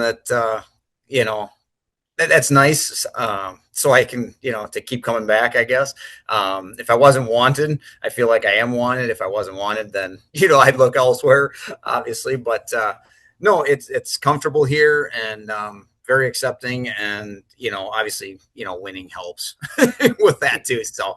something that, that's nice. So I can, to keep coming back, I guess. If I wasn't wanted, I feel like I am wanted. If I wasn't wanted, then, I'd look elsewhere, obviously. But no, it's comfortable here and very accepting. And, obviously, winning helps with that too. So,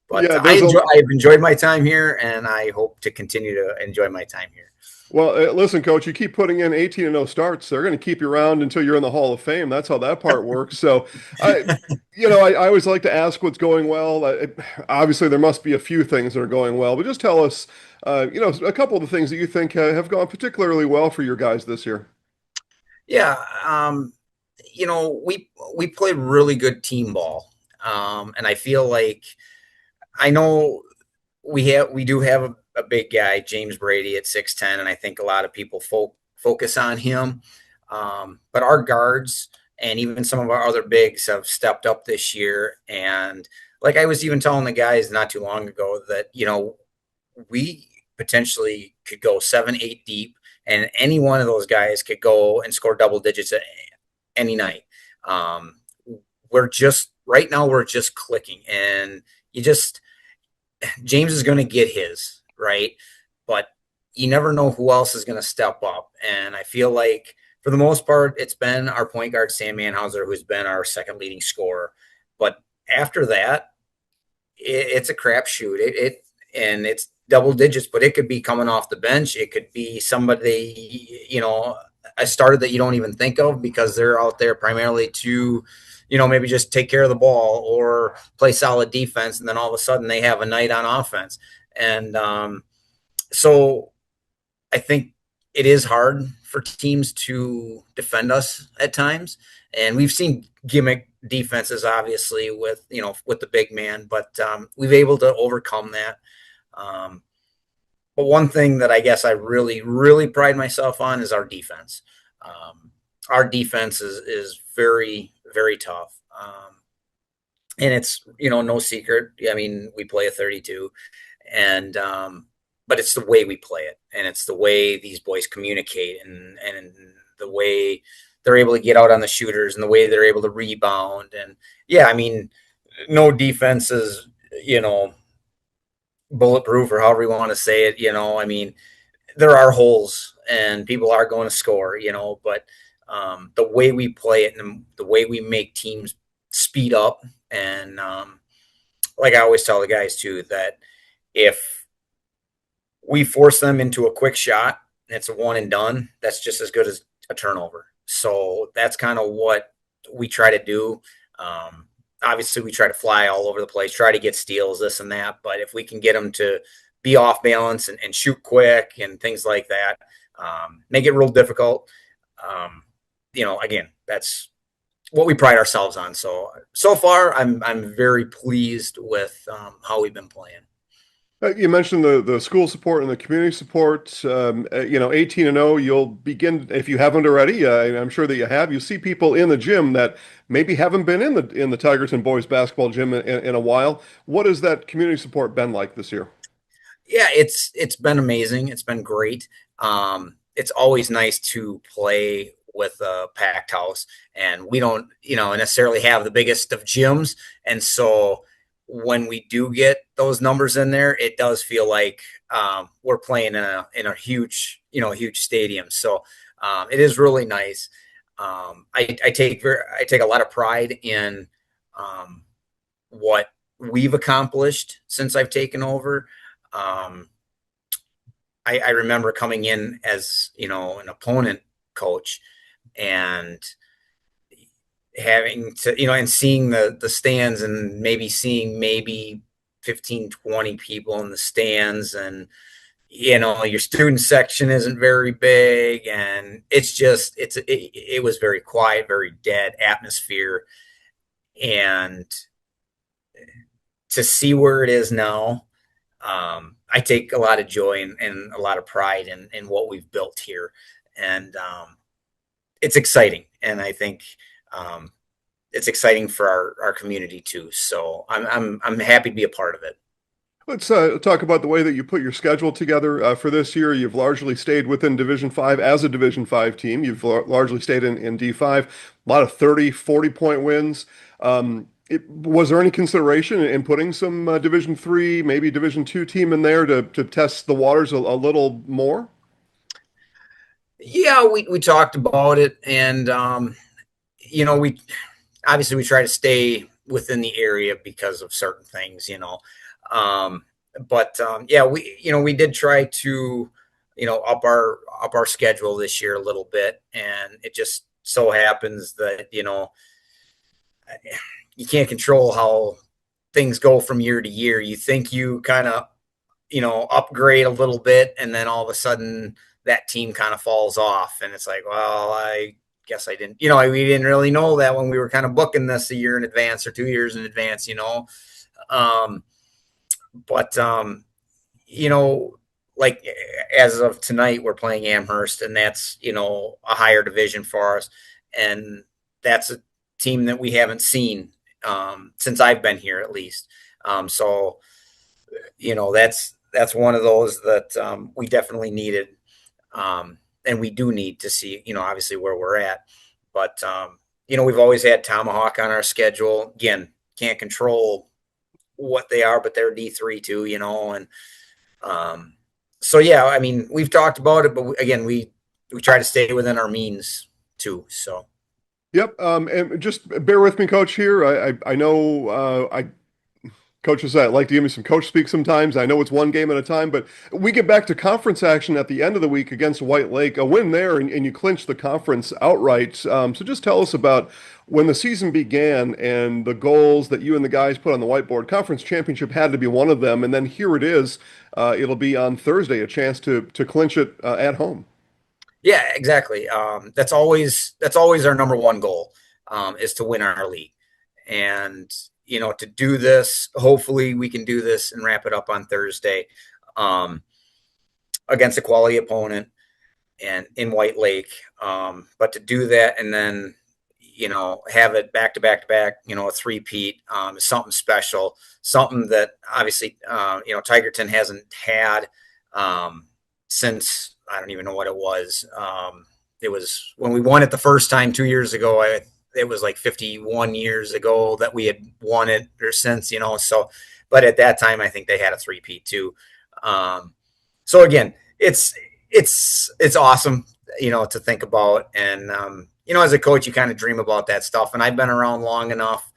but Yeah, there's a I've enjoyed my time here and I hope to continue to enjoy my time here. well. Listen, coach, you keep putting in 18-0 starts. They're going to keep you around until you're in the Hall of Fame. That's how that part works. So, I, I always like to ask what's going well. Obviously, there must be a few things that are going well, but just tell us, a couple of the things that you think have gone particularly well for your guys this year. Yeah, we play really good team ball, and I feel like I know we do have a big guy, James Brady at 6'10", and I think a lot of people focus on him. But our guards and even some of our other bigs have stepped up this year. And like I was even telling the guys not too long ago that, we potentially could go 7, 8 deep, and any one of those guys could go and score double digits at any night. Um, we're just right now we're just clicking, and you just James is going to get his right, but you never know who else is going to step up. And I feel like for the most part, it's been our point guard Sam Manhauser who's been our second leading scorer. But after that, it's a crapshoot. And it's double digits, but it could be coming off the bench. It could be somebody, a starter that you don't even think of because they're out there primarily to, maybe just take care of the ball or play solid defense. And then all of a sudden they have a night on offense. And so I think it is hard for teams to defend us at times. And we've seen gimmick defenses, obviously, with the big man, but we've able to overcome that. Um, but one thing that I guess I really, really pride myself on is our defense. Um, our defense is very, very tough. And it's, no secret. I mean, we play a 32 and, but it's the way we play it and it's the way these boys communicate and the way they're able to get out on the shooters and the way they're able to rebound. And yeah, I mean, no defense is, bulletproof or however you want to say it. I mean, there are holes and people are going to score, but the way we play it and the way we make teams speed up. And like I always tell the guys too, that if we force them into a quick shot, and it's a one and done, that's just as good as a turnover. So that's kind of what we try to do. Obviously, we try to fly all over the place, try to get steals, this and that. But if we can get them to be off balance and shoot quick and things like that, make it real difficult. Again, that's what we pride ourselves on. So far, I'm very pleased with how we've been playing. You mentioned the school support and the community support. 18-0, you'll begin if you haven't already. I'm sure that you have. You see people in the gym that maybe haven't been in the Tigerton boys basketball gym in a while. What has that community support been like this year? Yeah, it's been amazing. It's been great. It's always nice to play with a packed house, and we don't, necessarily have the biggest of gyms, and so when we do get those numbers in there, it does feel like we're playing in a huge stadium. So it is really nice. I take a lot of pride in what we've accomplished since I've taken over. Um, I remember coming in as an opponent coach and having to and seeing the stands and maybe 15, 20 people in the stands, and your student section isn't very big, and it was very quiet, very dead atmosphere. And to see where it is now, I take a lot of joy and a lot of pride in what we've built here. And it's exciting. And I think it's exciting for our community too. So I'm happy to be a part of it. Let's talk about the way that you put your schedule together for this year. You've largely stayed within Division 5 as a Division 5 team. You've largely stayed in D5. A lot of 30, 40-point wins. Was there any consideration in putting some Division 3, maybe Division 2 team in there to test the waters a little more? Yeah, we talked about it, and we obviously we try to stay within the area because of certain things. Um, but yeah, we did try to up our schedule this year a little bit, and it just so happens that you can't control how things go from year to year. You think you kind of upgrade a little bit, and then all of a sudden that team kind of falls off, and it's like, well, I guess I didn't, we didn't really know that when we were kind of booking this a year in advance or 2 years in advance. Um, but you know, like as of tonight, we're playing Amherst, and that's a higher division for us, and that's a team that we haven't seen since I've been here, at least. So that's one of those that we definitely needed, and we do need to see, obviously where we're at. But we've always had Tomahawk on our schedule. Again, can't control what they are, but they're D3 too, and so yeah, I mean, we've talked about it, but again, we try to stay within our means too. So. Yep. And just bear with me, Coach. Here, I know I coaches that like to give me some coach speak sometimes. I know it's one game at a time, but we get back to conference action at the end of the week against White Lake. A win there, and you clinch the conference outright. So just tell us about when the season began and the goals that you and the guys put on the whiteboard. Conference championship had to be one of them, and then here it is. It'll be on Thursday, a chance to clinch it at home. Yeah, exactly. That's always our number one goal, is to win our league, and to do this. Hopefully, we can do this and wrap it up on Thursday, um, against a quality opponent and in White Lake. But to do that and then have it back to back to back, a three-peat, is something special, something that obviously Tigerton hasn't had since. I don't even know what it was. It was when we won it the first time 2 years ago. It was like 51 years ago that we had won it, or since. So, but at that time, I think they had a three-peat too. So again, it's awesome, to think about. And as a coach, you kind of dream about that stuff. And I've been around long enough.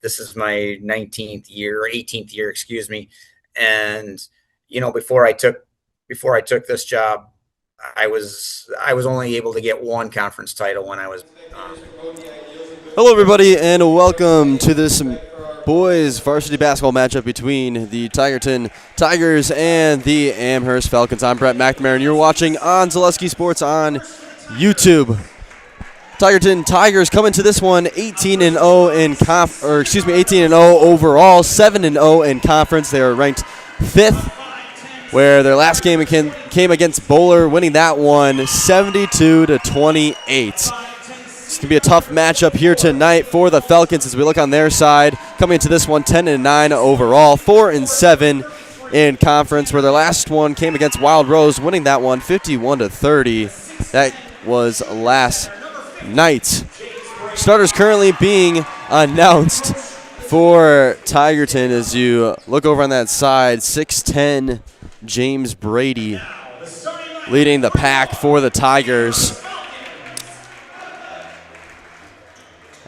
This is my 19th year, or 18th year, excuse me. And before I took this job, I was only able to get one conference title when I was. Hello, everybody, and welcome to this boys varsity basketball matchup between the Tigerton Tigers and the Amherst Falcons. I'm Brett McNamara, and you're watching on Zaleski Sports on YouTube. Tigerton Tigers coming to this one 18-0 in 18-0 overall, 7-0 in conference. They are ranked 5th, where their last game came against Bowler, winning that one 72-28. It's going to be a tough matchup here tonight for the Falcons as we look on their side. Coming into this one 10-9 overall, 4-7 in conference, where their last one came against Wild Rose, winning that one 51-30. That was last night. Starters currently being announced for Tigerton as you look over on that side. 6'10" James Brady leading the pack for the Tigers.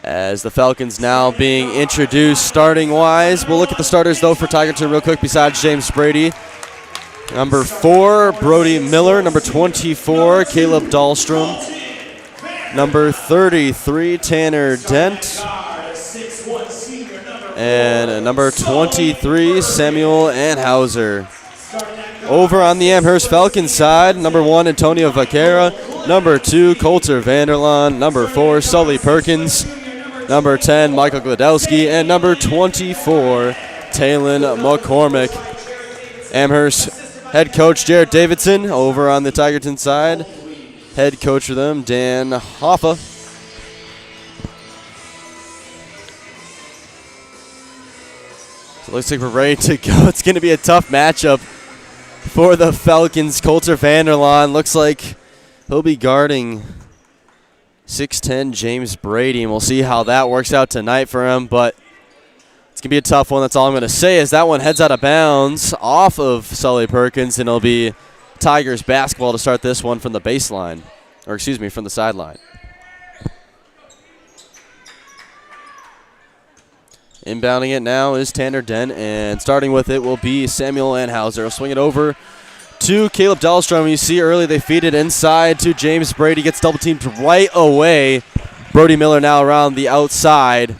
As the Falcons now being introduced starting-wise. We'll look at the starters, though, for Tigerton real quick besides James Brady. Number 4, Brody Miller. Number 24, Caleb Dahlstrom. Number 33, Tanner Dent. And number 23, Samuel Anhauser. Over on the Amherst Falcons side, number 1, Antonio Vaquera. Number 2, Coulter Vanderlaan. Number 4, Sully Perkins. Number 10, Michael Gladowski. And number 24, Talon McCormick. Amherst head coach Jared Davidson. Over on the Tigerton side, head coach for them, Dan Hoffa. Looks like we're ready to go. It's going to be a tough matchup for the Falcons. Coulter Vanderlaan looks like he'll be guarding 6'10" James Brady, and we'll see how that works out tonight for him. But it's going to be a tough one. That's all I'm going to say is that one heads out of bounds off of Sully Perkins, and it'll be Tigers basketball to start this one from the baseline, or excuse me, from the sideline. Inbounding it now is Tanner Dent, and starting with it will be Samuel Anhauser. He'll swing it over to Caleb Dahlstrom. You see early they feed it inside to James Brady. Gets double teamed right away. Brody Miller now around the outside.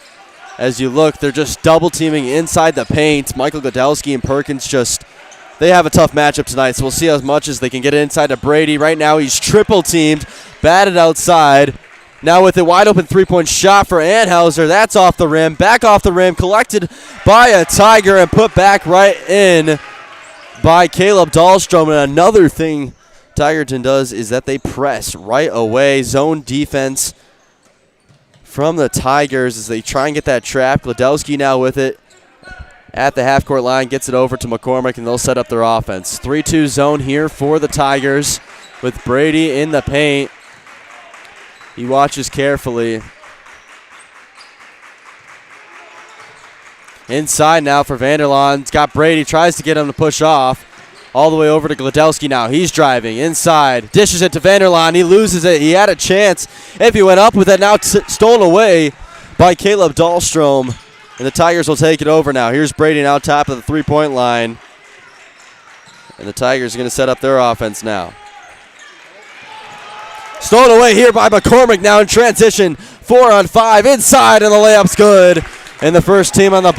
As you look, they're just double teaming inside the paint. Michael Godowski and Perkins they have a tough matchup tonight, so we'll see as much as they can get it inside to Brady. Right now he's triple teamed, batted outside. Now with a wide open three-point shot for Anhauser. That's off the rim, back off the rim, collected by a Tiger and put back right in by Caleb Dahlstrom. And another thing Tigerton does is that they press right away. Zone defense from the Tigers as they try and get that trap. Gladowski now with it at the half-court line, gets it over to McCormick, and they'll set up their offense. 3-2 zone here for the Tigers with Brady in the paint. He watches carefully. Inside now for Vanderlaan. It's got Brady, tries to get him to push off. All the way over to Gladowski now. He's driving inside. Dishes it to Vanderlaan. He loses it. He had a chance if he went up with it. Now stolen away by Caleb Dahlstrom. And the Tigers will take it over now. Here's Brady now top of the three-point line. And the Tigers are going to set up their offense now. Stolen away here by McCormick now in transition. 4-on-5 inside, and the layup's good. And the first time on the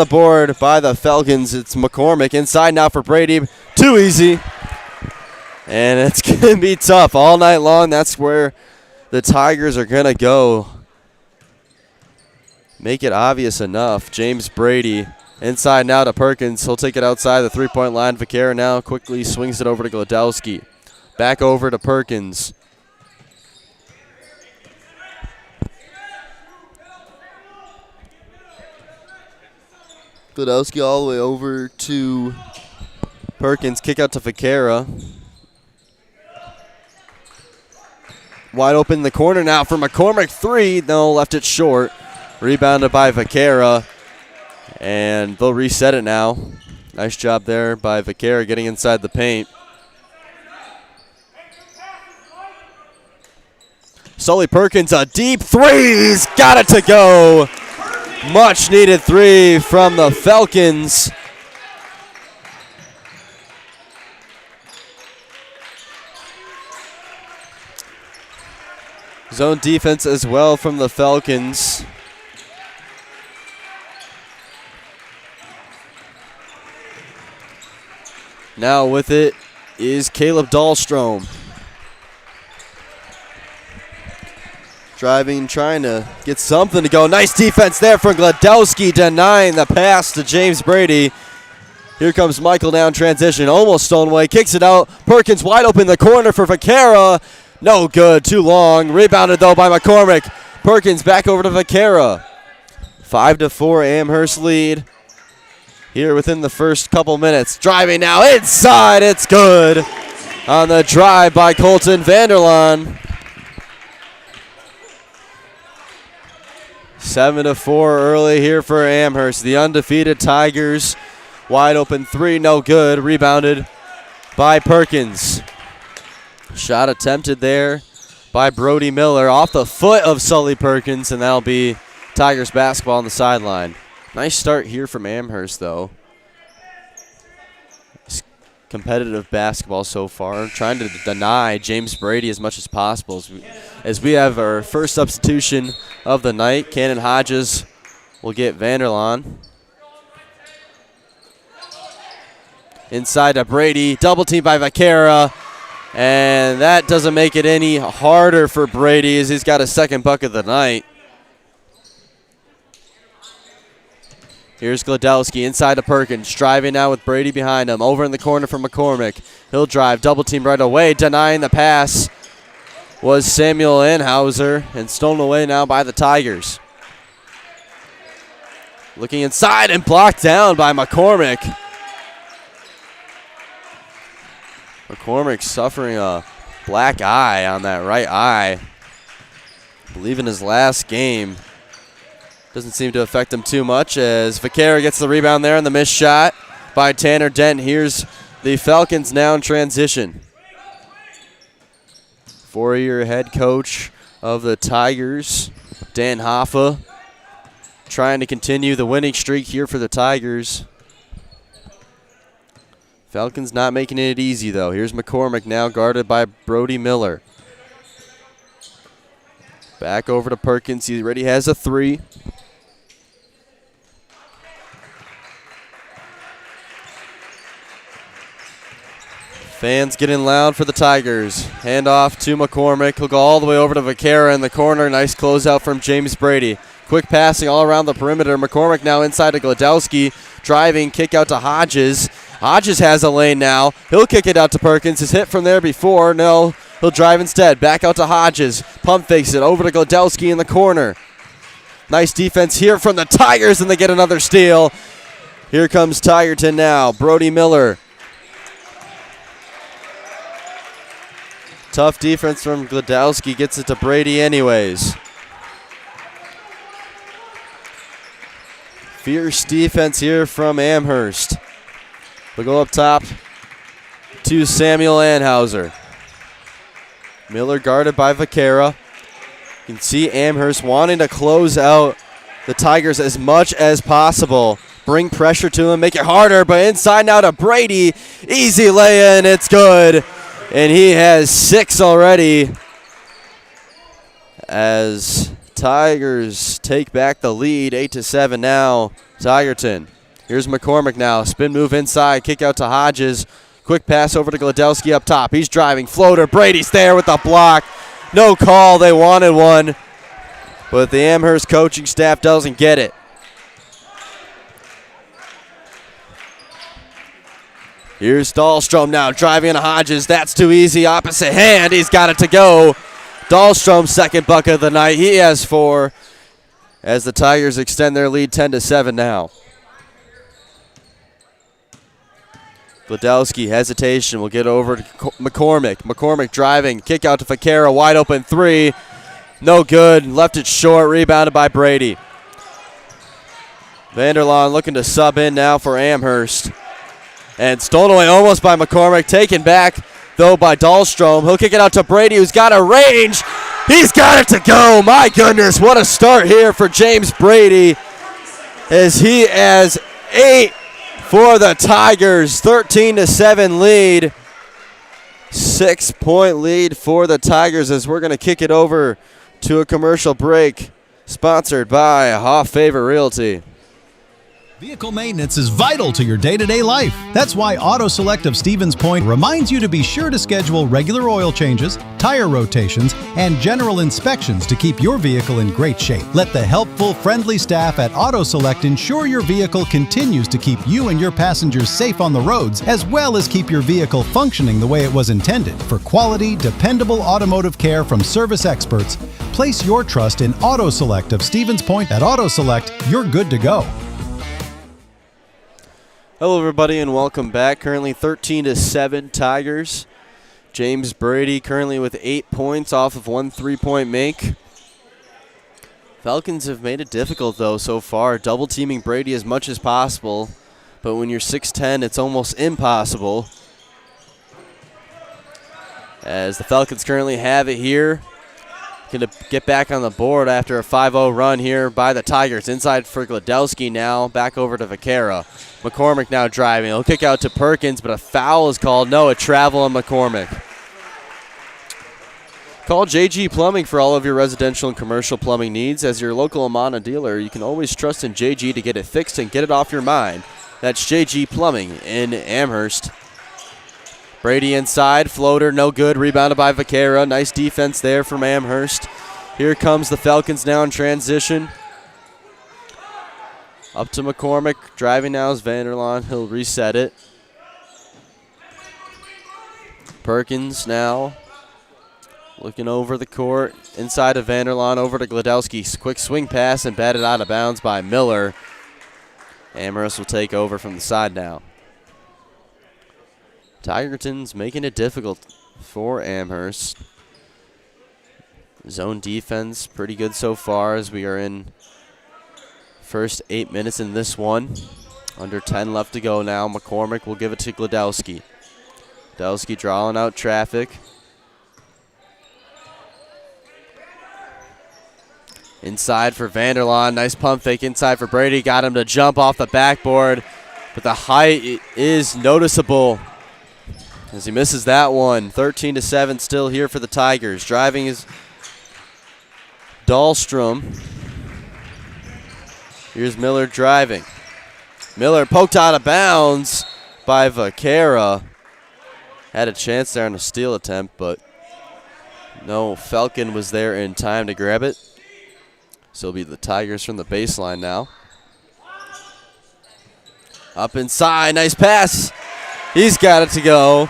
board by the Falcons. It's McCormick inside now for Brady. Too easy. And it's going to be tough all night long. That's where the Tigers are going to go. Make it obvious enough. James Brady inside now to Perkins. He'll take it outside the three-point line. Vaquera now quickly swings it over to Gladowski. Back over to Perkins. Gladowski all the way over to Perkins. Kick out to Vaquera. Wide open in the corner now for McCormick. 3. No, left it short. Rebounded by Vaquera. And they'll reset it now. Nice job there by Vaquera getting inside the paint. Sully Perkins, a deep 3. He's got it to go. Much needed 3 from the Falcons. Zone defense as well from the Falcons. Now with it is Caleb Dahlstrom. Driving, trying to get something to go. Nice defense there for Gladowski, denying the pass to James Brady. Here comes Michael down transition, almost stolen away, kicks it out. Perkins wide open in the corner for Vaquera. No good, too long. Rebounded though by McCormick. Perkins back over to Vaquera. 5-4 Amherst lead here within the first couple minutes. Driving now inside, it's good. On the drive by Colton Vanderlaan. 7-4 early here for Amherst. The undefeated Tigers. Wide open 3, no good. Rebounded by Perkins. Shot attempted there by Brody Miller off the foot of Sully Perkins, and that'll be Tigers basketball on the sideline. Nice start here from Amherst, though. Competitive basketball so far, trying to deny James Brady as much as possible. As we have our first substitution of the night, Cannon Hodges will get Vanderlaan. Inside to Brady, double team by Vaquera, and that doesn't make it any harder for Brady as he's got a second bucket of the night. Here's Gladowski inside to Perkins, driving now with Brady behind him. Over in the corner for McCormick. He'll drive, double team right away. Denying the pass was Samuel Anhauser, and stolen away now by the Tigers. Looking inside and blocked down by McCormick. McCormick suffering a black eye on that right eye. I believe in his last game. Doesn't seem to affect him too much as Vaquera gets the rebound there on the missed shot by Tanner Dent. Here's the Falcons now in transition. Four-year head coach of the Tigers, Dan Hoffa, trying to continue the winning streak here for the Tigers. Falcons not making it easy, though. Here's McCormick now guarded by Brody Miller. Back over to Perkins. He already has a three. Fans getting loud for the Tigers. Hand off to McCormick. He'll go all the way over to Vaquera in the corner. Nice closeout from James Brady. Quick passing all around the perimeter. McCormick now inside to Gladowski. Driving, kick out to Hodges. Hodges has a lane now. He'll kick it out to Perkins. His hit from there before. No, he'll drive instead. Back out to Hodges. Pump fakes it over to Gladowski in the corner. Nice defense here from the Tigers, and they get another steal. Here comes Tigerton now. Brody Miller. Tough defense from Gladowski. Gets it to Brady anyways. Fierce defense here from Amherst. We'll go up top to Samuel Anhauser. Miller guarded by Vaquera. You can see Amherst wanting to close out the Tigers as much as possible. Bring pressure to them, make it harder, but inside now to Brady. Easy lay-in, it's good. And he has 6 already as Tigers take back the lead, 8-7 now. Tigerton. Here's McCormick now. Spin move inside. Kick out to Hodges. Quick pass over to Gladowski up top. He's driving. Floater. Brady's there with the block. No call. They wanted one. But the Amherst coaching staff doesn't get it. Here's Dahlstrom now driving into Hodges. That's too easy. Opposite hand. He's got it to go. Dahlstrom's second bucket of the night. He has 4 as the Tigers extend their lead 10-7 now. Gladowski, hesitation, will get over to McCormick. McCormick driving, kick out to Vaquera, wide open 3. No good, left it short, rebounded by Brady. Vanderlaan looking to sub in now for Amherst. And stolen away almost by McCormick, taken back though by Dahlstrom. He'll kick it out to Brady, who's got a range. He's got it to go. My goodness, what a start here for James Brady as he has 8 for the Tigers. 13-7 lead. 6-point lead for the Tigers as we're going to kick it over to a commercial break sponsored by Hoff Favor Realty. Vehicle maintenance is vital to your day-to-day life. That's why Auto Select of Stevens Point reminds you to be sure to schedule regular oil changes, tire rotations, and general inspections to keep your vehicle in great shape. Let the helpful, friendly staff at Auto Select ensure your vehicle continues to keep you and your passengers safe on the roads, as well as keep your vehicle functioning the way it was intended. For quality, dependable automotive care from service experts, place your trust in Auto Select of Stevens Point. At Auto Select, you're good to go. Hello, everybody, and welcome back. Currently 13-7 Tigers. James Brady currently with 8 points off of 1 3-point make. Falcons have made it difficult, though, so far, double-teaming Brady as much as possible. But when you're 6'10", it's almost impossible. As the Falcons currently have it here. Going to get back on the board after a 5-0 run here by the Tigers. Inside for Gladowski now. Back over to Vaquera. McCormick now driving. He'll kick out to Perkins, but a foul is called. No, a travel on McCormick. Call JG Plumbing for all of your residential and commercial plumbing needs. As your local Amana dealer, you can always trust in JG to get it fixed and get it off your mind. That's JG Plumbing in Amherst. Brady inside, floater, no good, rebounded by Vaquera. Nice defense there from Amherst. Here comes the Falcons now in transition. Up to McCormick, driving now is Vanderlaan. He'll reset it. Perkins now looking over the court. Inside of Vanderlaan, over to Gladowski. Quick swing pass and batted out of bounds by Miller. Amherst will take over from the side now. Tigerton's making it difficult for Amherst. Zone defense pretty good so far as we are in first 8 minutes in this one. Under 10 left to go now. McCormick will give it to Glodowski. Glodowski drawing out traffic. Inside for Vanderlaan. Nice pump fake inside for Brady. Got him to jump off the backboard. But the height is noticeable as he misses that one. 13-7 still here for the Tigers. Driving is Dahlstrom. Here's Miller driving. Miller poked out of bounds by Vaquera. Had a chance there on a steal attempt, but no, Falcon was there in time to grab it. So it'll be the Tigers from the baseline now. Up inside, nice pass. He's got it to go.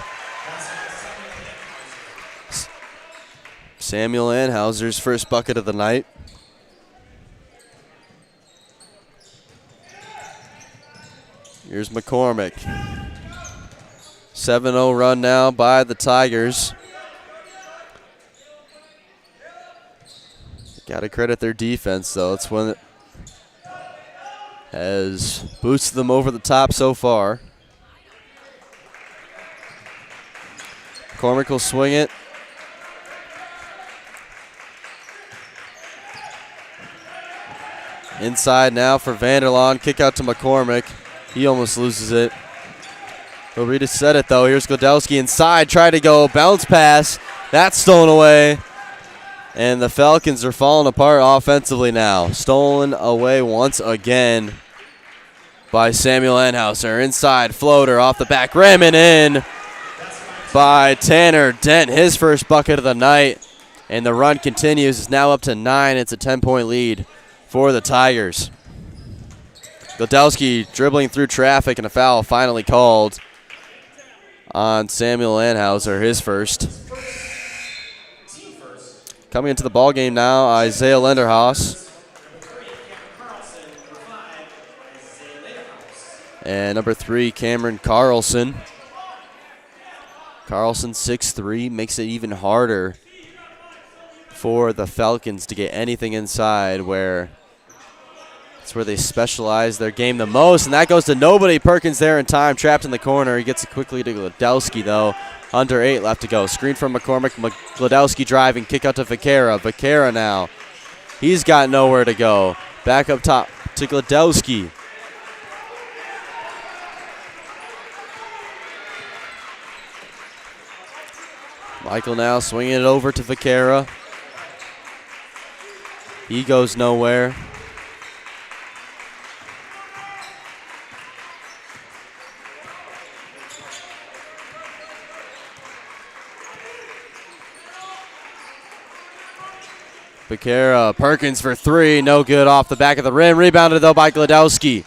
Samuel Anhauser's first bucket of the night. Here's McCormick. 7-0 run now by the Tigers. Got to credit their defense, though. It's one that has boosted them over the top so far. McCormick will swing it. Inside now for Vanderlaan. Kick out to McCormick. He almost loses it. He'll reset it, though. Here's Glodowski inside. Try to go. Bounce pass. That's stolen away. And the Falcons are falling apart offensively now. Stolen away once again by Samuel Anhauser. Inside floater off the back. Ramming in by Tanner Dent. His first bucket of the night. And the run continues. It's now up to 9. It's a 10-point lead for the Tigers. Glodowski dribbling through traffic, and a foul finally called on Samuel Anhauser, his first. Coming into the ball game now, Isaiah Lenderhaus. And number 3, Cameron Carlson. Carlson 6'3", makes it even harder for the Falcons to get anything inside, where it's where they specialize their game the most, and that goes to nobody. Perkins there in time, trapped in the corner. He gets it quickly to Glodowski, though. Under 8 left to go. Screen from McCormick. Glodowski driving. Kick out to Vaquera. Vaquera now. He's got nowhere to go. Back up top to Glodowski. Michael now swinging it over to Vaquera. He goes nowhere. Vaquera, Perkins for 3, no good off the back of the rim. Rebounded, though, by Glodowski.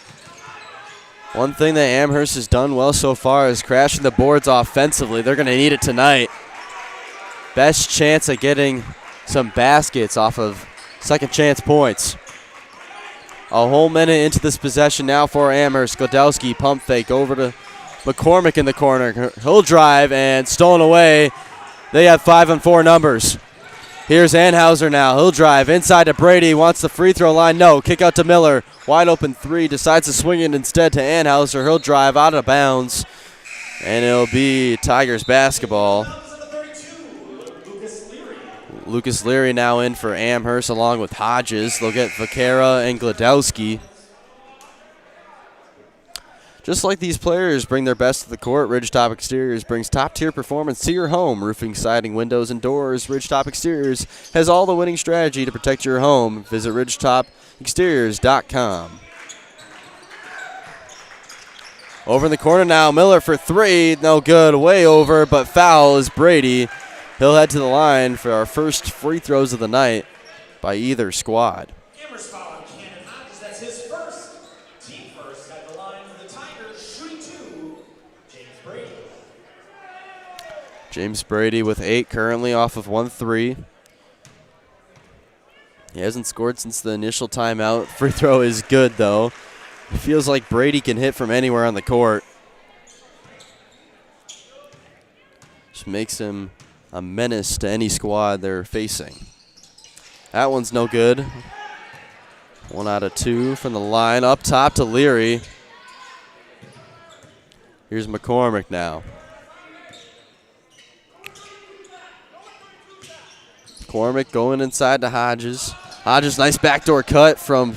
One thing that Amherst has done well so far is crashing the boards offensively. They're going to need it tonight. Best chance at getting some baskets off of second chance points. A whole minute into this possession now for Amherst. Glodowski pump fake over to McCormick in the corner. He'll drive and stolen away. They have 5-on-4 numbers. Here's Anhauser now. He'll drive inside to Brady. Wants the free throw line. No. Kick out to Miller. Wide open 3. Decides to swing it instead to Anhauser. He'll drive out of bounds. And it'll be Tigers basketball. Lucas Leary now in for Amherst along with Hodges. They'll get Vaquera and Glodowski. Just like these players bring their best to the court, Ridgetop Exteriors brings top-tier performance to your home. Roofing, siding, windows, and doors, Ridgetop Exteriors has all the winning strategy to protect your home. Visit ridgetopexteriors.com. Over in the corner now, Miller for 3. No good, way over, but foul is Brady. He'll head to the line for our first free throws of the night by either squad. That's his first, team first at the line for the Tigers, shooting 2, James Brady. James Brady with 8 currently off of 1 3. He hasn't scored since the initial timeout. Free throw is good, though. It feels like Brady can hit from anywhere on the court. Just makes him a menace to any squad they're facing. That one's no good. 1 out of 2 from the line. Up top to Leary. Here's McCormick now. McCormick going inside to Hodges. Hodges, nice backdoor cut from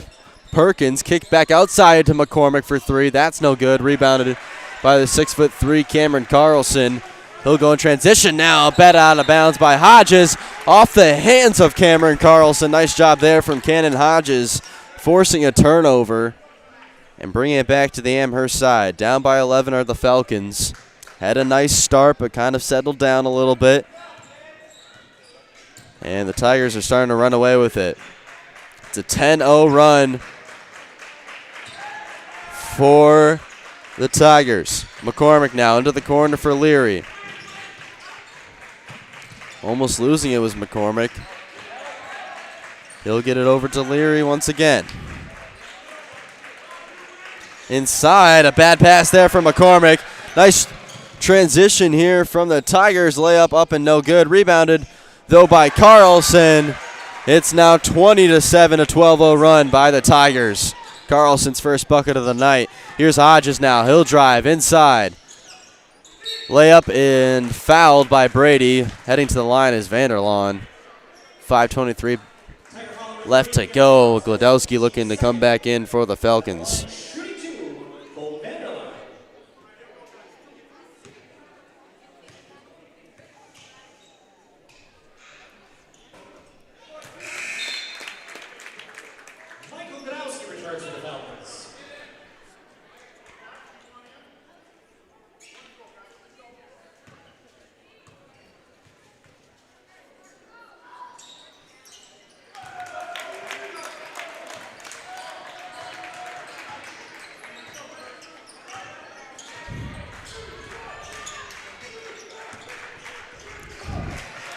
Perkins. Kick back outside to McCormick for 3. That's no good. Rebounded by the 6'3" Cameron Carlson. He'll go in transition now. Bet out of bounds by Hodges. Off the hands of Cameron Carlson. Nice job there from Cannon Hodges, forcing a turnover and bringing it back to the Amherst side. Down by 11 are the Falcons. Had a nice start, but kind of settled down a little bit. And the Tigers are starting to run away with it. It's a 10-0 run for the Tigers. McCormick now into the corner for Leary. Almost losing it was McCormick. He'll get it over to Leary once again. Inside, a bad pass there from McCormick. Nice transition here from the Tigers. Layup up and no good. Rebounded, though, by Carlson. It's now 20-7, a 12-0 run by the Tigers. Carlson's first bucket of the night. Here's Hodges now. He'll drive inside. Layup and fouled by Brady. Heading to the line is Vanderlaan. 5:23 left to go. Glodowski looking to come back in for the Falcons.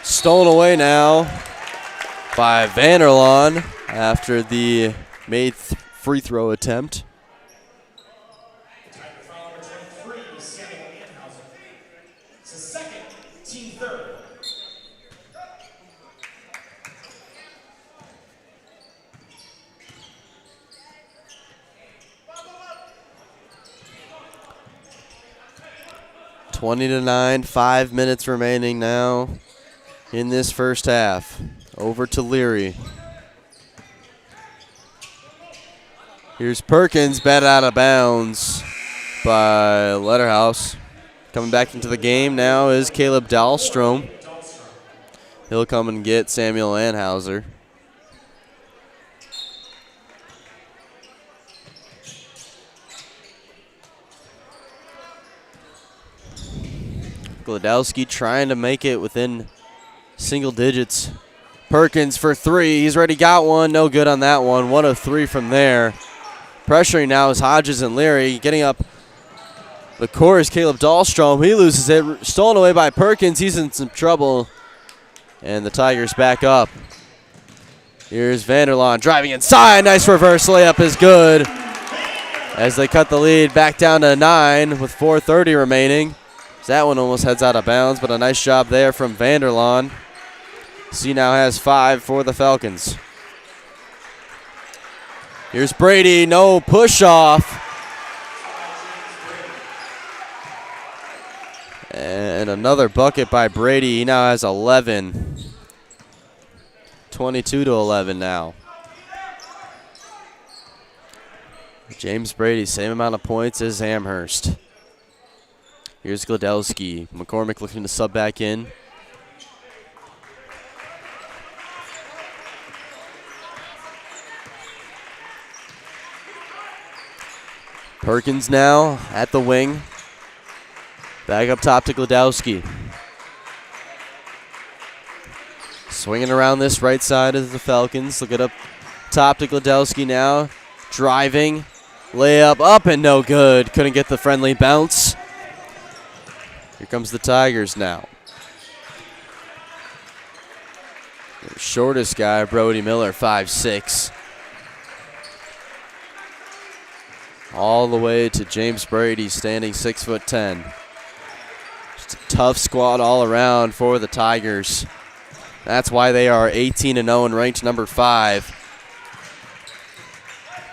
Stolen away now by Vanderlaan after the made free throw attempt. It's a second, team third. Twenty to 9, 5 minutes remaining now in this first half. Over to Leary. Here's Perkins, bat out of bounds by Letterhouse. Coming back into the game now is Caleb Dahlstrom. He'll come and get Samuel Anhauser. Glodowski trying to make it within single digits. Perkins for 3. He's already got one. No good on that one. 1 of 3 from there. Pressuring now is Hodges and Leary. Getting up the core is Caleb Dahlstrom. He loses it. Stolen away by Perkins. He's in some trouble. And the Tigers back up. Here's Vanderlaan driving inside. Nice reverse layup is good. As they cut the lead back down to 9 with 4:30 remaining. That one almost heads out of bounds, but a nice job there from Vanderlaan. C now has 5 for the Falcons. Here's Brady, no push off. And another bucket by Brady. He now has 11. 22 to 11 now. James Brady, same amount of points as Amherst. Here's Glodowski. McCormick looking to sub back in. Perkins now at the wing. Back up top to Glodowski. Swinging around this right side of the Falcons. Look it up top to Glodowski now. Driving. Layup up and no good. Couldn't get the friendly bounce. Here comes the Tigers now. The shortest guy, Brody Miller, 5'6". all the way to James Brady, standing 6'10". Just a tough squad all around for the Tigers. That's why they are 18-0 and ranked number 5.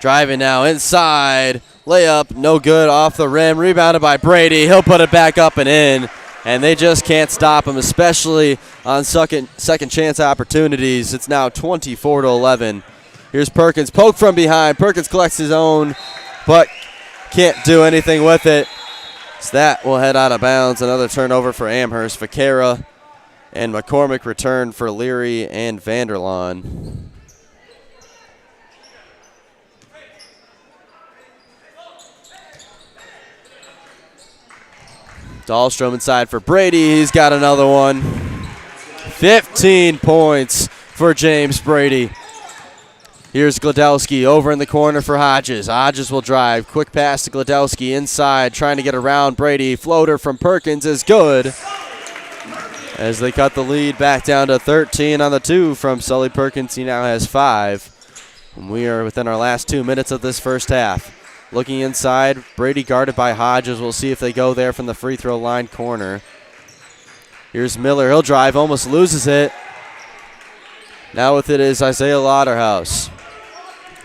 Driving now inside. Layup, no good, off the rim. Rebounded by Brady. He'll put it back up and in. And they just can't stop him, especially on second chance opportunities. It's now 24-11. Here's Perkins. Poke from behind. Perkins collects his own, but can't do anything with it. So that will head out of bounds. Another turnover for Amherst. Vaquera and McCormick return for Leary and Vanderlaan. Dahlstrom inside for Brady. He's got another one. 15 points for James Brady. Here's Gladowski over in the corner for Hodges. Hodges will drive. Quick pass to Gladowski inside, trying to get around Brady. Floater from Perkins is good, as they cut the lead back down to 13 on the 2 from Sully Perkins. He now has 5. And we are within our last 2 minutes of this first half. Looking inside, Brady guarded by Hodges. We'll see if they go there from the free throw line corner. Here's Miller. He'll drive, almost loses it. Now with it is Isaiah Lauderhouse.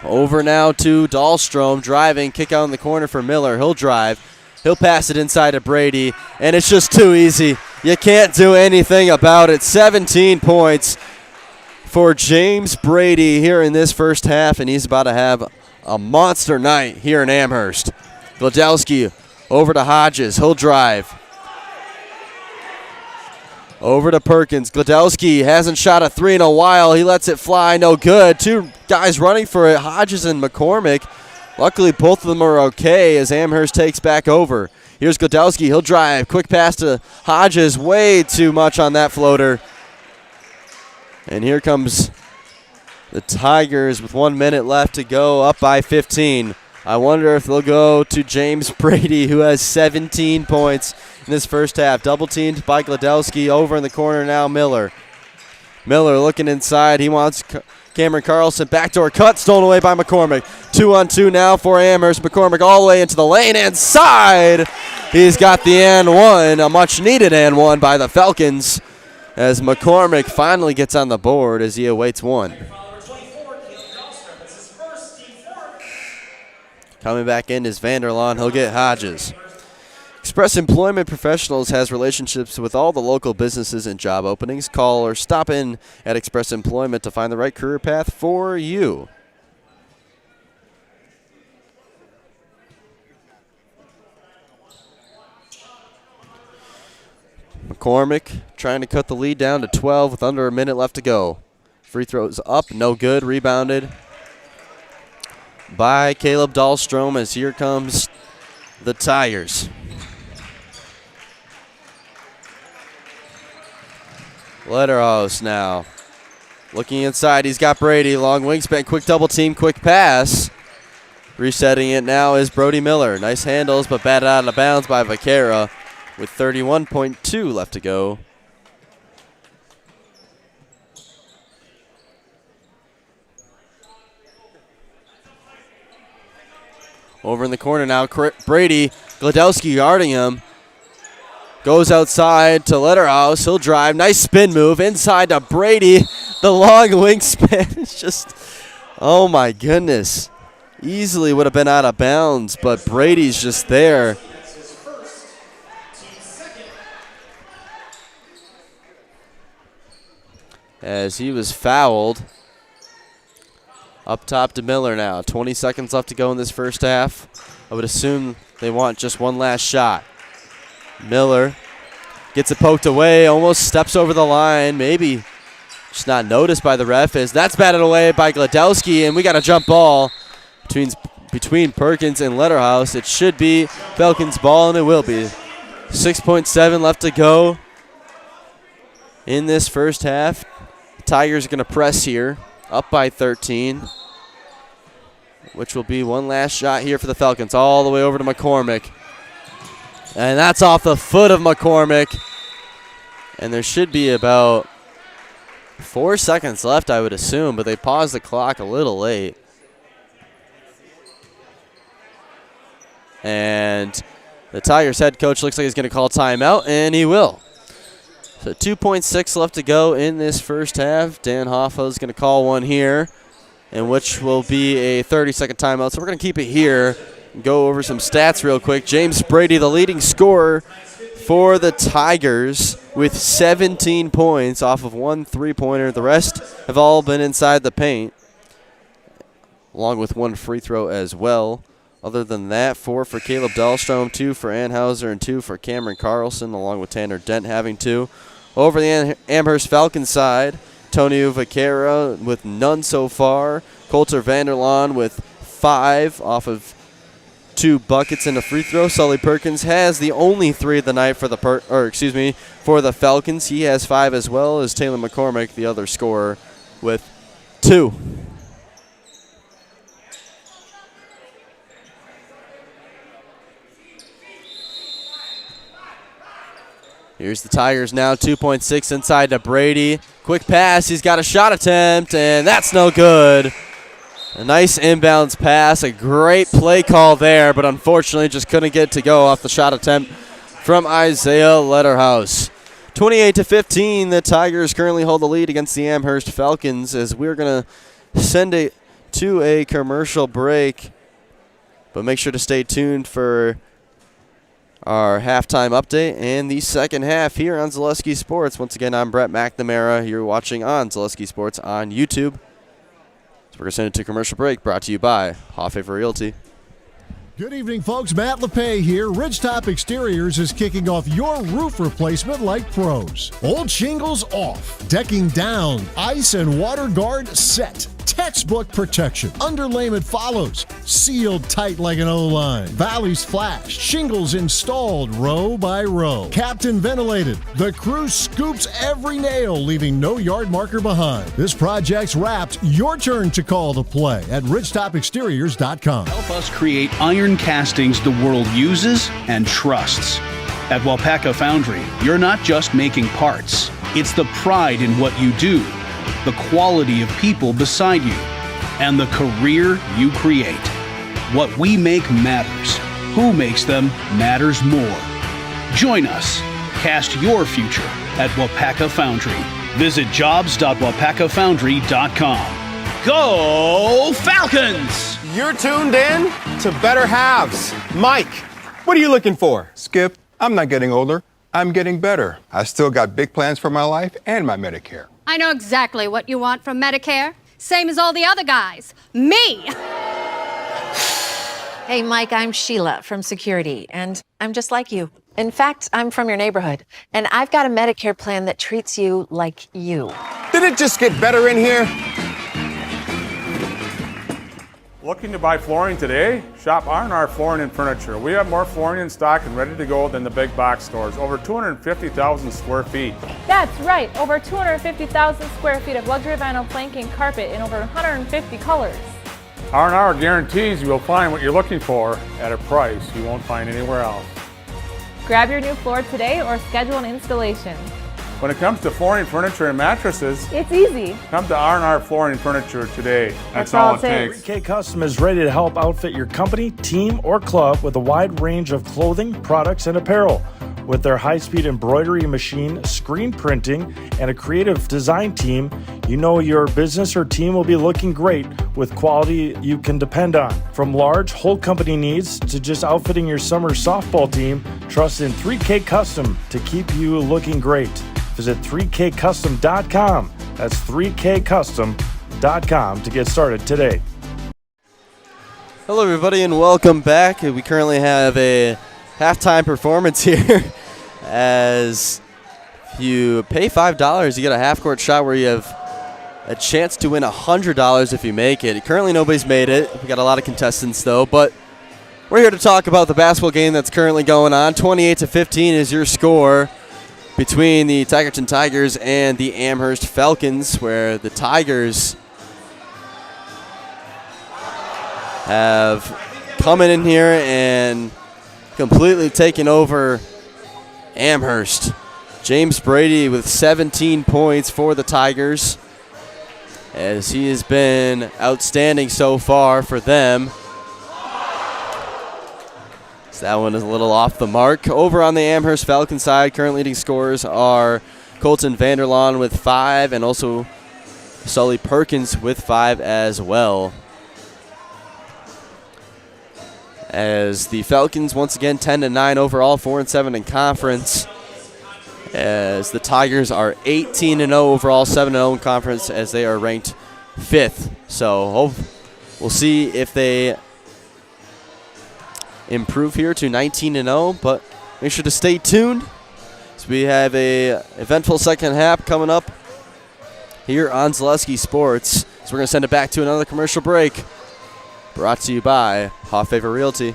Over now to Dahlstrom, driving, kick out in the corner for Miller. He'll drive. He'll pass it inside to Brady, and it's just too easy. You can't do anything about it. 17 points for James Brady here in this first half, and he's about to have a monster night here in Amherst. Gladowski over to Hodges. He'll drive. Over to Perkins. Gladowski hasn't shot a 3 in a while. He lets it fly. No good. 2 guys running for it, Hodges and McCormick. Luckily, both of them are okay as Amherst takes back over. Here's Gladowski. He'll drive. Quick pass to Hodges. Way too much on that floater. And here comes the Tigers with 1 minute left to go, up by 15. I wonder if they'll go to James Brady, who has 17 points in this first half. Double teamed by Gladowski. Over in the corner now, Miller. Miller looking inside. He wants Cameron Carlson. Backdoor cut, stolen away by McCormick. 2-on-2 now for Amherst. McCormick all the way into the lane inside. He's got the and one, a much needed and one by the Falcons, as McCormick finally gets on the board as he awaits one. Coming back in is Vanderlaan. He'll get Hodges. Express Employment Professionals has relationships with all the local businesses and job openings. Call or stop in at Express Employment to find the right career path for you. McCormick trying to cut the lead down to 12 with under a minute left to go. Free throws up, no good. Rebounded by Caleb Dahlstrom, as here comes the Tigers. Letterhouse now. Looking inside, he's got Brady. Long wingspan, quick double team, quick pass. Resetting it now is Brody Miller. Nice handles, but batted out of bounds by Vaquera with 31.2 left to go. Over in the corner now, Brady. Gladowski guarding him. Goes outside to Letterhouse. He'll drive. Nice spin move inside to Brady. The long wingspan is just, oh my goodness. Easily would have been out of bounds, but Brady's just there. As he was fouled. Up top to Miller now. 20 seconds left to go in this first half. I would assume they want just one last shot. Miller gets it poked away, almost steps over the line. Maybe just not noticed by the ref. As that's batted away by Gladowski, and we got a jump ball between Perkins and Letterhouse. It should be Falcons' ball, and it will be. 6.7 left to go in this first half. The Tigers are going to press here. Up by 13, which will be one last shot here for the Falcons, all the way over to McCormick. And that's off the foot of McCormick. And there should be about 4 seconds left, I would assume, but they paused the clock a little late. And the Tigers head coach looks like he's going to call timeout, and he will. So 2.6 left to go in this first half. Dan Hoffa is going to call one here, and which will be a 30-second timeout. So we're going to keep it here and go over some stats real quick. James Brady, the leading scorer for the Tigers, with 17 points off of 1 3-pointer. The rest have all been inside the paint, along with 1 free throw as well. Other than that, 4 for Caleb Dahlstrom, 2 for Anhauser, and 2 for Cameron Carlson, along with Tanner Dent having 2. Over the Amherst Falcons side, Tonio Vaquera with none so far. Coulter Vanderlaan with 5 off of 2 buckets and a free throw. Sully Perkins has the only 3 of the night for the for the Falcons. He has 5 as well as Taylor McCormick, the other scorer, with 2. Here's the Tigers now, 2.6 inside to Brady. Quick pass, he's got a shot attempt, and that's no good. A nice inbounds pass, a great play call there, but unfortunately just couldn't get it to go off the shot attempt from Isaiah Letterhouse. 28-15, the Tigers currently hold the lead against the Amherst Falcons, as we're going to send it to a commercial break. But make sure to stay tuned for our halftime update and the second half here on Zaleski Sports. Once again, I'm Brett McNamara. You're watching on Zaleski Sports on YouTube. So we're going to send it to commercial break, brought to you by Hoffa Realty. Good evening, folks. Matt LePay here. Ridgetop Exteriors is kicking off your roof replacement like pros. Old shingles off, decking down, ice and water guard set. Textbook protection. Underlayment follows. Sealed tight like an O-line. Valleys flashed. Shingles installed row by row. Captain ventilated. The crew scoops every nail, leaving no yard marker behind. This project's wrapped. Your turn to call the play at ridgetopexteriors.com. Help us create iron castings the world uses and trusts. At Wapaka Foundry, you're not just making parts. It's the pride in what you do, the quality of people beside you, and the career you create. What we make matters. Who makes them matters more. Join us. Cast your future at Wapaka Foundry. Visit jobs.wapakafoundry.com. Go Falcons! You're tuned in to Better Halves. Mike, what are you looking for? Skip, I'm not getting older. I'm getting better. I still got big plans for my life and my Medicare. I know exactly what you want from Medicare. Same as all the other guys. Me! Hey, Mike, I'm Sheila from Security, and I'm just like you. In fact, I'm from your neighborhood, and I've got a Medicare plan that treats you like you. Did it just get better in here? Looking to buy flooring today? Shop R&R Flooring and Furniture. We have more flooring in stock and ready to go than the big box stores. Over 250,000 square feet. That's right, over 250,000 square feet of luxury vinyl planking carpet in over 150 colors. R&R guarantees you will find what you're looking for at a price you won't find anywhere else. Grab your new floor today or schedule an installation. When it comes to flooring, furniture, and mattresses, it's easy. Come to R&R Flooring and Furniture today. That's all it takes. 3K Custom is ready to help outfit your company, team, or club with a wide range of clothing, products, and apparel. With their high-speed embroidery machine, screen printing, and a creative design team, you know your business or team will be looking great with quality you can depend on. From large whole company needs to just outfitting your summer softball team, trust in 3K Custom to keep you looking great. Visit 3kcustom.com. That's 3kcustom.com to get started today. Hello, everybody, and welcome back. We currently have a halftime performance here. As if you pay $5, you get a half-court shot where you have a chance to win $100 if you make it. Currently, nobody's made it. We got a lot of contestants, though, but we're here to talk about the basketball game that's currently going on. 28-15 is your score between the Tigerton Tigers and the Amherst Falcons, where the Tigers have come in here and completely taken over Amherst. James Brady with 17 points for the Tigers, as he has been outstanding so far for them. So that one is a little off the mark. Over on the Amherst Falcon side, current leading scorers are Colton Vanderlaan with 5 and also Sully Perkins with 5 as well. As the Falcons, once again, 10-9 overall, 4-7 in conference. As the Tigers are 18-0 overall, 7-0 in conference, as they are ranked 5th. So we'll see if they improve here to 19-0, but make sure to stay tuned. So we have a eventful second half coming up here on Zaleski Sports. So we're going to send it back to another commercial break. Brought to you by Hoff Favor Realty.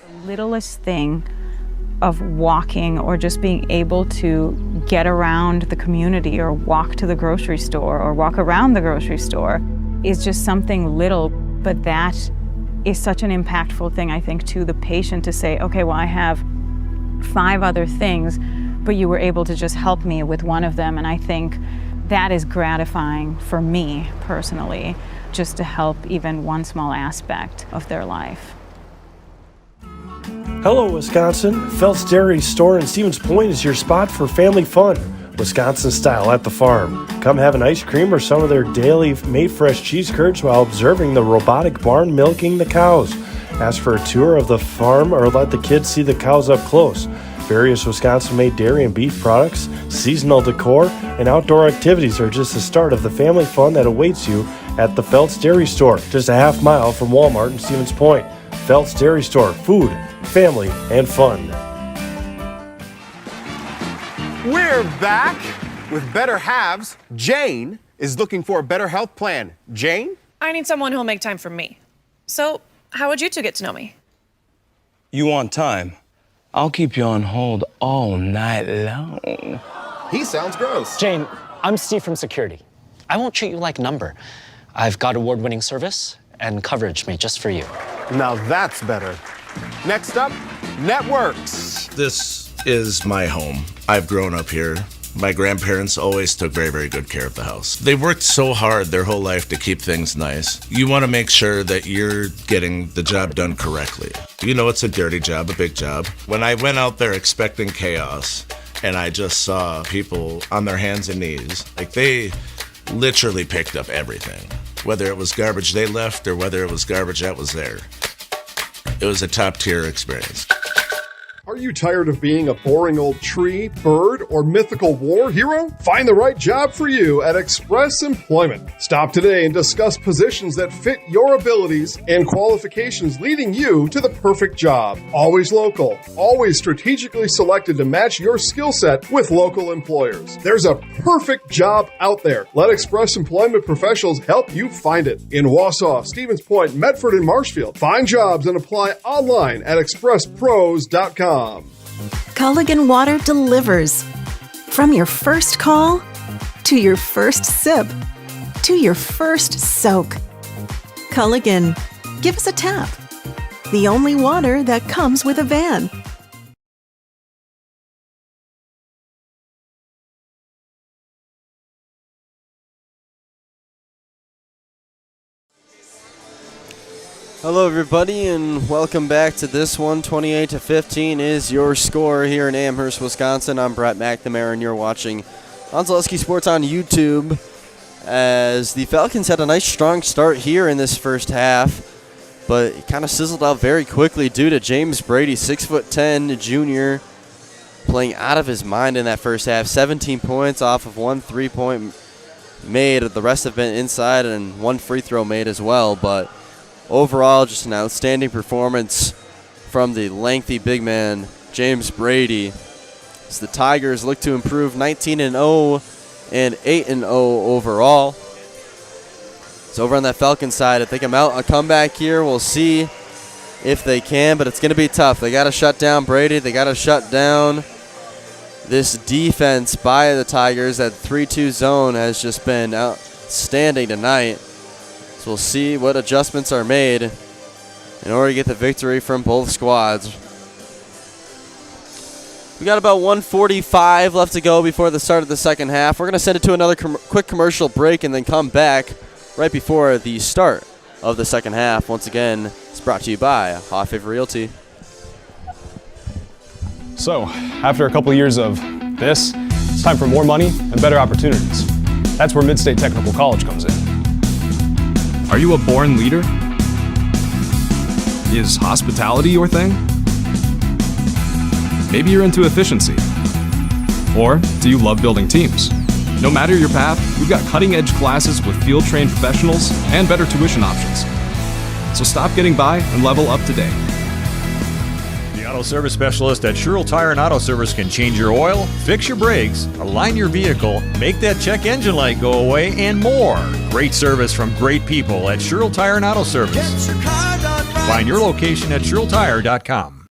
The littlest thing of walking or just being able to get around the community or walk to the grocery store or walk around the grocery store is just something little, but that is such an impactful thing, I think, to the patient to say, okay, well, I have 5 other things, but you were able to just help me with one of them. And I think that is gratifying for me personally, just to help even one small aspect of their life. Hello, Wisconsin. Phelps Dairy Store in Stevens Point is your spot for family fun, Wisconsin style at the farm. Come have an ice cream or some of their daily made fresh cheese curds while observing the robotic barn milking the cows. Ask for a tour of the farm or let the kids see the cows up close. Various Wisconsin-made dairy and beef products, seasonal decor, and outdoor activities are just the start of the family fun that awaits you at the Phelps Dairy Store, just a half mile from Walmart in Stevens Point. Phelps Dairy Store, food, family, and fun. We're back with Better Halves. Jane is looking for a better health plan. Jane? I need someone who'll make time for me. So, how would you two get to know me? You want time? I'll keep you on hold all night long. He sounds gross. Jane, I'm Steve from Security. I won't treat you like a number. I've got award-winning service and coverage made just for you. Now that's better. Next up, networks. This is my home. I've grown up here. My grandparents always took very, very good care of the house. They worked so hard their whole life to keep things nice. You want to make sure that you're getting the job done correctly. You know it's a dirty job, a big job. When I went out there expecting chaos, and I just saw people on their hands and knees, like they literally picked up everything. Whether it was garbage they left or whether it was garbage that was there. It was a top-tier experience. Are you tired of being a boring old tree, bird, or mythical war hero? Find the right job for you at Express Employment. Stop today and discuss positions that fit your abilities and qualifications, leading you to the perfect job. Always local, always strategically selected to match your skill set with local employers. There's a perfect job out there. Let Express Employment professionals help you find it. In Wausau, Stevens Point, Medford, and Marshfield. Find jobs and apply online at expresspros.com. Culligan Water delivers. From your first call, to your first sip, to your first soak. Culligan, give us a tap. The only water that comes with a van. Hello, everybody, and welcome back to this one. 28-15 is your score here in Amherst, Wisconsin. I'm Brett McNamara, and you're watching on Zaleski Sports on YouTube. As the Falcons had a nice, strong start here in this first half, but it kind of sizzled out very quickly due to James Brady, 6'10", junior, playing out of his mind in that first half. 17 points off of 1 3-point made. The rest have been inside and 1 free throw made as well, but overall, just an outstanding performance from the lengthy big man, James Brady. As the Tigers look to improve 19-0 and 8-0 overall. So over on that Falcon side, if they come out a comeback here, we'll see if they can, but it's going to be tough. They got to shut down Brady. They got to shut down this defense by the Tigers. That 3-2 zone has just been outstanding tonight. So we'll see what adjustments are made in order to get the victory from both squads. We got about 1:45 left to go before the start of the second half. We're going to send it to another quick commercial break and then come back right before the start of the second half. Once again, it's brought to you by Hot Favor Realty. So, after a couple of years of this, it's time for more money and better opportunities. That's where Mid-State Technical College comes in. Are you a born leader? Is hospitality your thing? Maybe you're into efficiency. Or do you love building teams? No matter your path, we've got cutting-edge classes with field-trained professionals and better tuition options. So stop getting by and level up today. The Auto Service Specialist at Sherrill Tire and Auto Service can change your oil, fix your brakes, align your vehicle, make that check engine light go away, and more. Great service from great people at Sherrill Tire and Auto Service. Find your location at SherrillTire.com.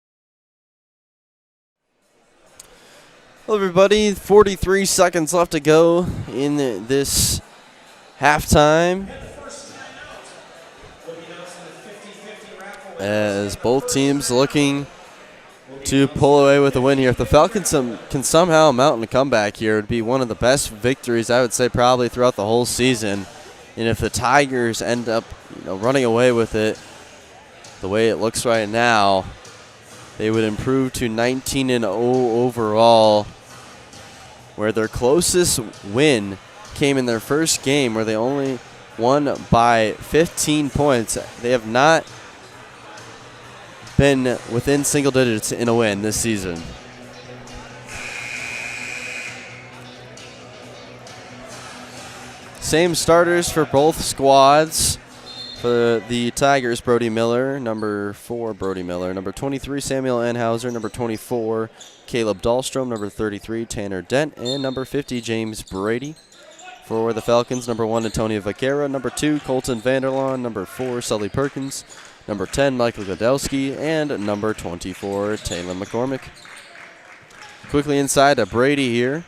Hello, everybody. 43 seconds left to go in this halftime, as both teams looking to pull away with a win here. If the Falcons can somehow mount a comeback here, it would be one of the best victories, I would say, probably throughout the whole season. And if the Tigers end up running away with it the way it looks right now, they would improve to 19-0 overall, where their closest win came in their first game, where they only won by 15 points. They have not been within single digits in a win this season. Same starters for both squads. For the Tigers, Brody Miller, number 4, Brody Miller. Number 23, Samuel Enhauser. Number 24, Caleb Dahlstrom. Number 33, Tanner Dent. And number 50, James Brady. For the Falcons, number 1, Antonio Vaquera. Number 2, Colton Vanderlaan. Number 4, Sully Perkins. Number 10, Michael Godowski. And number 24, Taylor McCormick. Quickly inside to Brady here.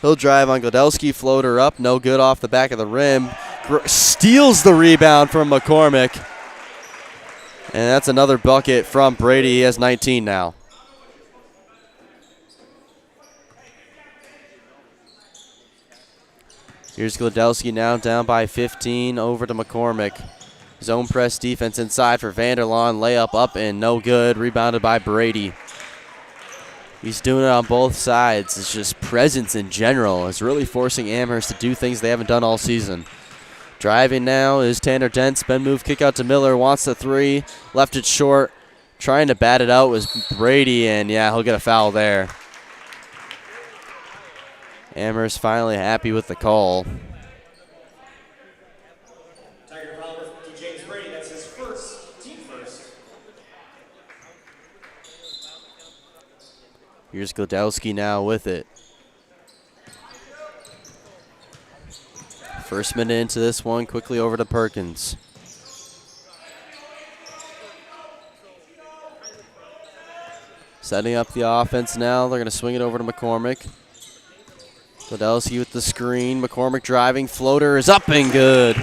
He'll drive on Godowski, floater up, no good off the back of the rim. Steals the rebound from McCormick. And that's another bucket from Brady. He has 19 now. Here's Godowski now down by 15, over to McCormick. Zone press defense inside for Vanderlaan. Layup up and no good. Rebounded by Brady. He's doing it on both sides. It's just presence in general. It's really forcing Amherst to do things they haven't done all season. Driving now is Tanner Dent. Spin move, kick out to Miller. Wants the 3. Left it short. Trying to bat it out was Brady, and yeah, he'll get a foul there. Amherst finally happy with the call. Tiger foul to James Brady. That's his first, team first. Here's Godowski now with it. First minute into this one, quickly over to Perkins. Setting up the offense now. They're going to swing it over to McCormick. Godowski with the screen. McCormick driving. Floater is up and good.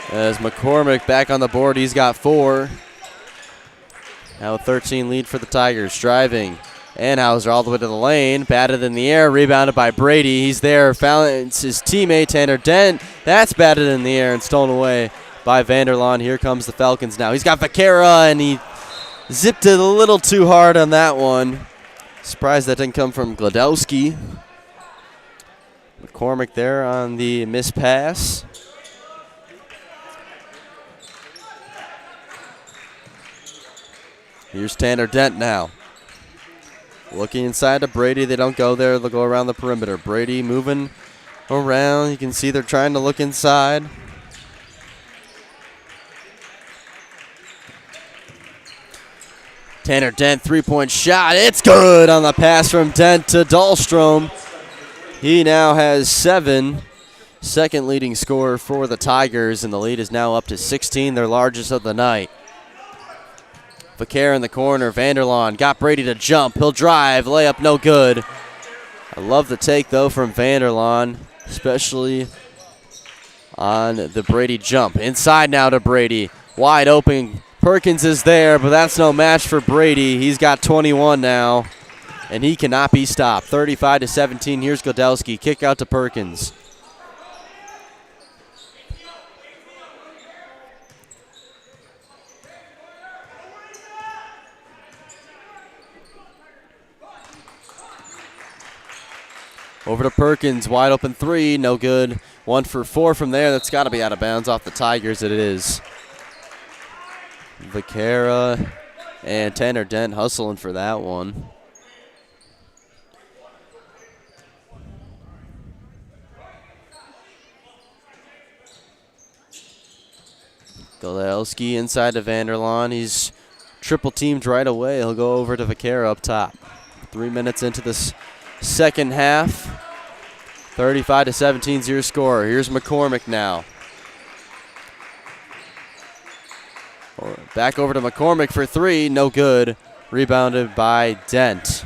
As McCormick back on the board, he's got 4. Now a 13 lead for the Tigers. Driving. Enhauser all the way to the lane. Batted in the air. Rebounded by Brady. He's there. Found his teammate Tanner Dent. That's batted in the air and stolen away by Vanderlaan. Here comes the Falcons now. He's got Vaquera, and he zipped it a little too hard on that one. Surprised that didn't come from Godowski. McCormick there on the missed pass. Here's Tanner Dent now. Looking inside to Brady. They don't go there. They'll go around the perimeter. Brady moving around. You can see they're trying to look inside. Tanner Dent, three-point shot. It's good on the pass from Dent to Dahlstrom. He now has 7. Second leading scorer for the Tigers, and the lead is now up to 16, their largest of the night. Vaquera in the corner. Vanderlaan got Brady to jump. He'll drive. Layup no good. I love the take, though, from Vanderlaan, especially on the Brady jump. Inside now to Brady. Wide open. Perkins is there, but that's no match for Brady. He's got 21 now, and he cannot be stopped. 35-17. Here's Godowski. Kick out to Perkins. Over to Perkins, wide open three, no good. 1 for 4 from there. That's got to be out of bounds off the Tigers. It is. Vaquera and Tanner Dent hustling for that one. Golelski inside to Vanderlaan. He's triple teamed right away. He'll go over to Vaquera up top. 3 minutes into this second half. 35-17 is your score. Here's McCormick now. Back over to McCormick for 3. No good. Rebounded by Dent.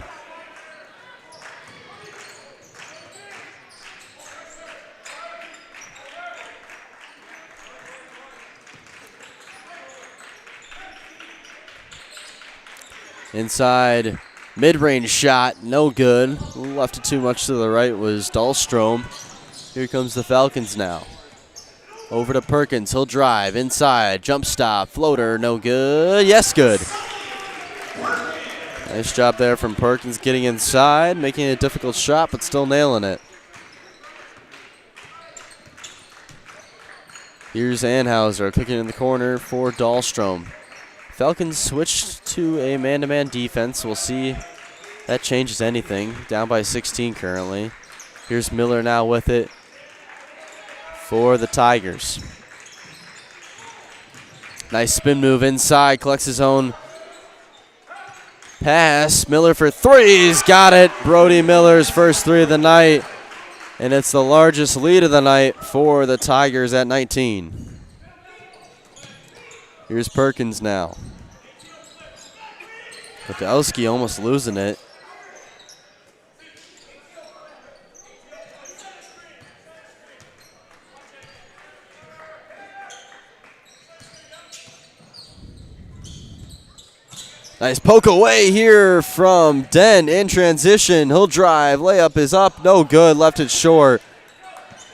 Inside, mid-range shot, no good. Left it too much to the right was Dahlstrom. Here comes the Falcons now. Over to Perkins, he'll drive, inside, jump stop, floater, no good. Yes, good. Nice job there from Perkins getting inside, making it a difficult shot, but still nailing it. Here's Anhauser cooking in the corner for Dahlstrom. Falcons switched to a man-to-man defense. We'll see that changes anything. Down by 16 currently. Here's Miller now with it for the Tigers. Nice spin move inside. Collects his own pass. Miller for 3. He's got it. Brody Miller's first 3 of the night. And it's the largest lead of the night for the Tigers at 19. Here's Perkins now. Podolski almost losing it. Nice poke away here from Dent in transition. He'll drive. Layup is up. No good. Left it short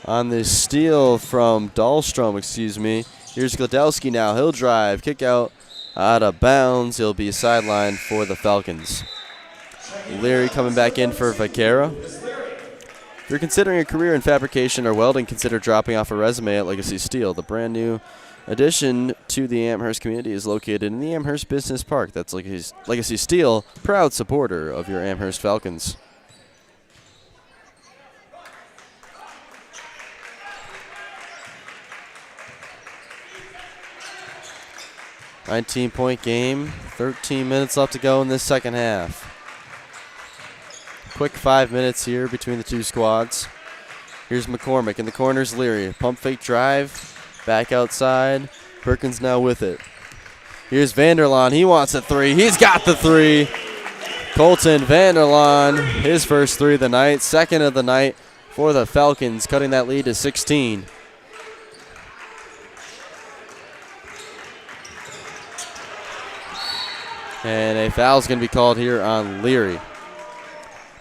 on the steal from Dahlstrom, excuse me. Here's Gladowski now. He'll drive. Kick out of bounds. He'll be sidelined for the Falcons. Leary coming back in for Vaquera. If you're considering a career in fabrication or welding, consider dropping off a resume at Legacy Steel. The brand new addition to the Amherst community is located in the Amherst Business Park. That's Legacy Steel, proud supporter of your Amherst Falcons. $19-point game, 13 minutes left to go in this second half. Quick 5 minutes here between the two squads. Here's McCormick in the corners, Leary. Pump fake drive, back outside. Perkins now with it. Here's Vanderlaan, he wants a 3. He's got the 3. Colton Vanderlaan, his first 3 of the night, second of the night for the Falcons, cutting that lead to 16. And a foul's going to be called here on Leary.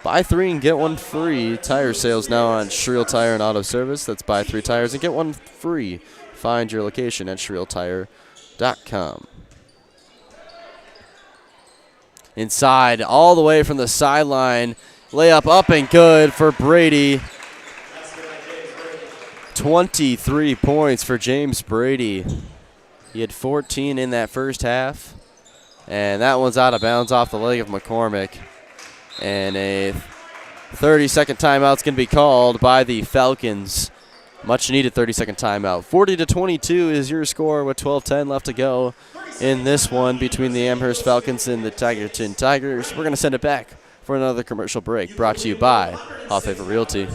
Buy 3 and get 1 free. Tire sales now on Schriel Tire and Auto Service. That's buy 3 tires and get 1 free. Find your location at SchrielTire.com. Inside, all the way from the sideline. Layup up and good for Brady. 23 points for James Brady. He had 14 in that first half. And that one's out of bounds off the leg of McCormick. And a 30-second timeout's going to be called by the Falcons. Much needed 30-second timeout. 40-22 is your score with 12:10 left to go in this one between the Amherst Falcons and the Tigerton Tigers. We're going to send it back for another commercial break brought to you by Hall Favor Realty.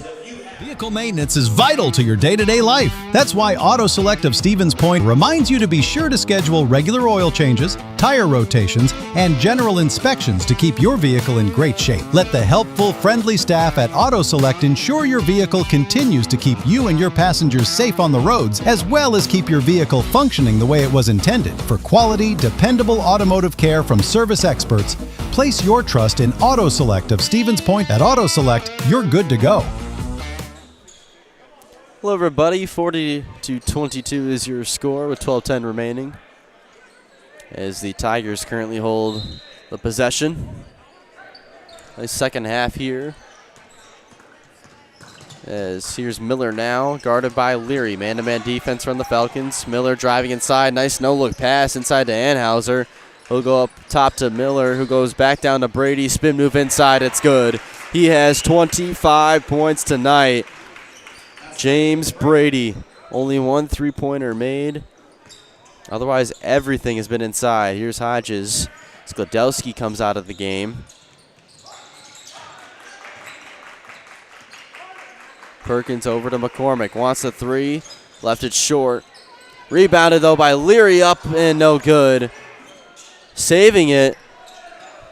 Vehicle maintenance is vital to your day-to-day life. That's why Auto Select of Stevens Point reminds you to be sure to schedule regular oil changes, tire rotations, and general inspections to keep your vehicle in great shape. Let the helpful, friendly staff at Auto Select ensure your vehicle continues to keep you and your passengers safe on the roads, as well as keep your vehicle functioning the way it was intended. For quality, dependable automotive care from service experts, place your trust in Auto Select of Stevens Point. At Auto Select, you're good to go. Hello, everybody. 40-22 is your score with 12:10 remaining as the Tigers currently hold the possession. Nice second half here. As here's Miller now, guarded by Leary. Man-to-man defense from the Falcons. Miller driving inside. Nice no-look pass inside to Anhauser. He'll go up top to Miller, who goes back down to Brady. Spin move inside. It's good. He has 25 points tonight. James Brady. Only one three-pointer made. Otherwise, everything has been inside. Here's Hodges. Sklodowski comes out of the game. Perkins over to McCormick. Wants the three. Left it short. Rebounded, though, by Leary. Up and no good. Saving it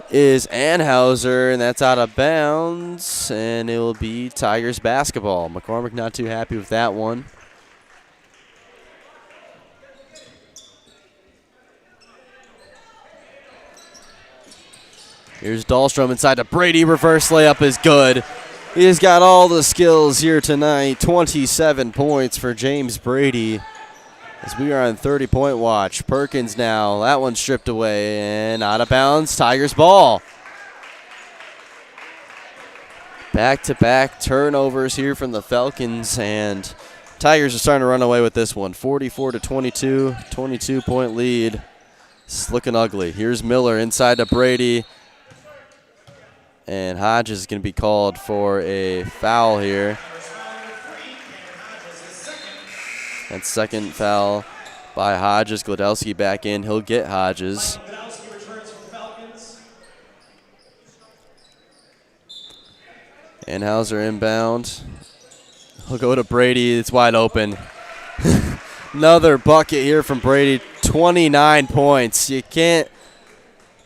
is Anhauser, and that's out of bounds. And it will be Tigers basketball. McCormick not too happy with that one. Here's Dahlstrom inside to Brady. Reverse layup is good. He's got all the skills here tonight. 27 points for James Brady as we are on 30-point watch. Perkins now. That one stripped away and out of bounds. Tigers ball. Back-to-back turnovers here from the Falcons, and Tigers are starting to run away with this one. 44-22, 22-point lead. It's looking ugly. Here's Miller inside to Brady. And Hodges is going to be called for a foul here. And second foul by Hodges. Glodowski back in. He'll get Hodges. Anhauser inbound. He'll go to Brady. It's wide open. Another bucket here from Brady. 29 points. You can't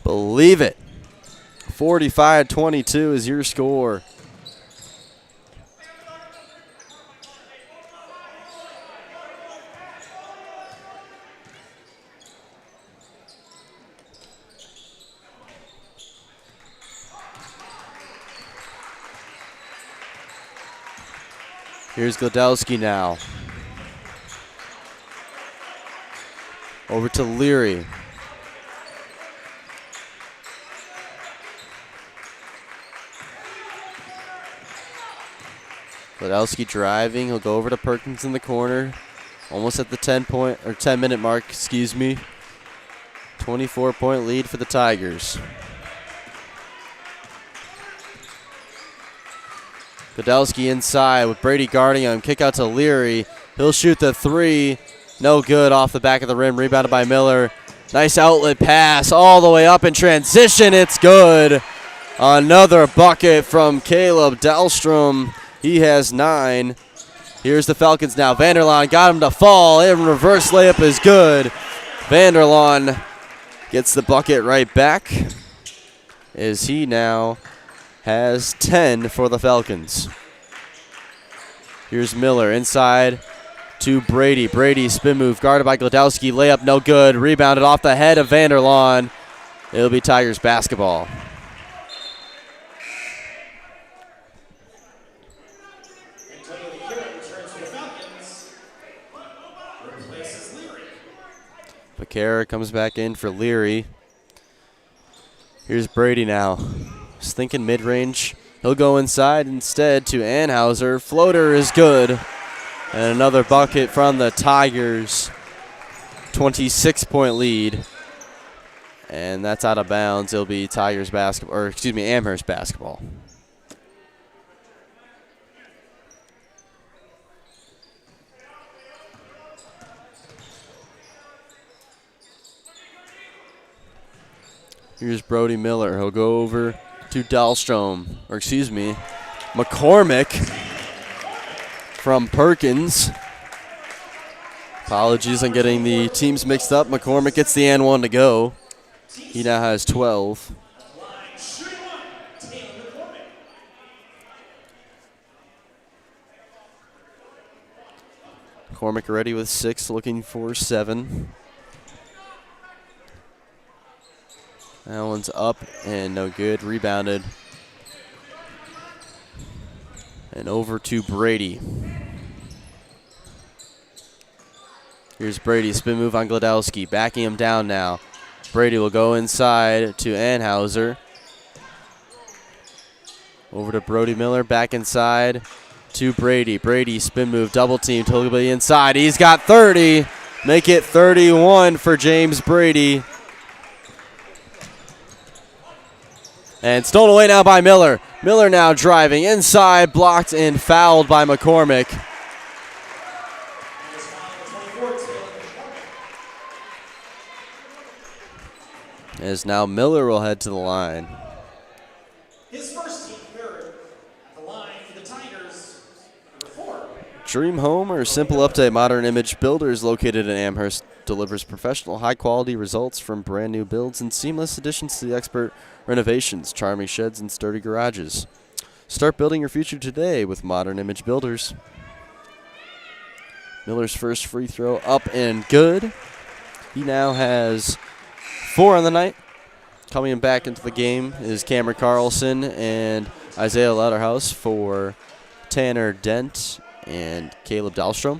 believe it. 45-22 is your score. Here's Glodowski now. Over to Leary. Glodowski driving. He'll go over to Perkins in the corner. Almost at the 10-minute mark, excuse me. 24-point lead for the Tigers. Glodowski inside with Brady guarding him. Kick out to Leary. He'll shoot the three. No good off the back of the rim. Rebounded by Miller. Nice outlet pass all the way up in transition. It's good. Another bucket from Caleb Dahlstrom. He has 9. Here's the Falcons now. Vanderlaan got him to fall. And reverse layup is good. Vanderlaan gets the bucket right back as he now has 10 for the Falcons. Here's Miller inside to Brady. Brady spin move guarded by Glodowski. Layup no good. Rebounded off the head of Vanderlaan. It'll be Tigers basketball. Vaquera comes back in for Leary. Here's Brady now. Just thinking mid-range. He'll go inside instead to Anhauser. Floater is good. And another bucket from the Tigers. 26-point lead. And that's out of bounds. It'll be Tigers basketball, or excuse me, Amherst basketball. Here's Brody Miller. He'll go over to Dahlstrom, or excuse me, McCormick from Perkins. Apologies on getting the teams mixed up. McCormick gets the and one to go. He now has 12. McCormick ready with 6, looking for 7. That one's up and no good. Rebounded. And over to Brady. Here's Brady. Spin move on Glodowski. Backing him down now. Brady will go inside to Anhauser. Over to Brody Miller. Back inside to Brady. Brady spin move, double team, totally inside. He's got 30. Make it 31 for James Brady. And stolen away now by Miller. Miller now driving inside, blocked and fouled by McCormick. As now Miller will head to the line. His first team third at the line for the Tigers, number 4. Dream Home or Simple Update Modern Image Builders located in Amherst delivers professional, high-quality results from brand-new builds and seamless additions to the expert renovations, charming sheds, and sturdy garages. Start building your future today with Modern Image Builders. Miller's first free throw up and good. He now has 4 on the night. Coming back into the game is Cameron Carlson and Isaiah Letterhouse for Tanner Dent and Caleb Dahlstrom.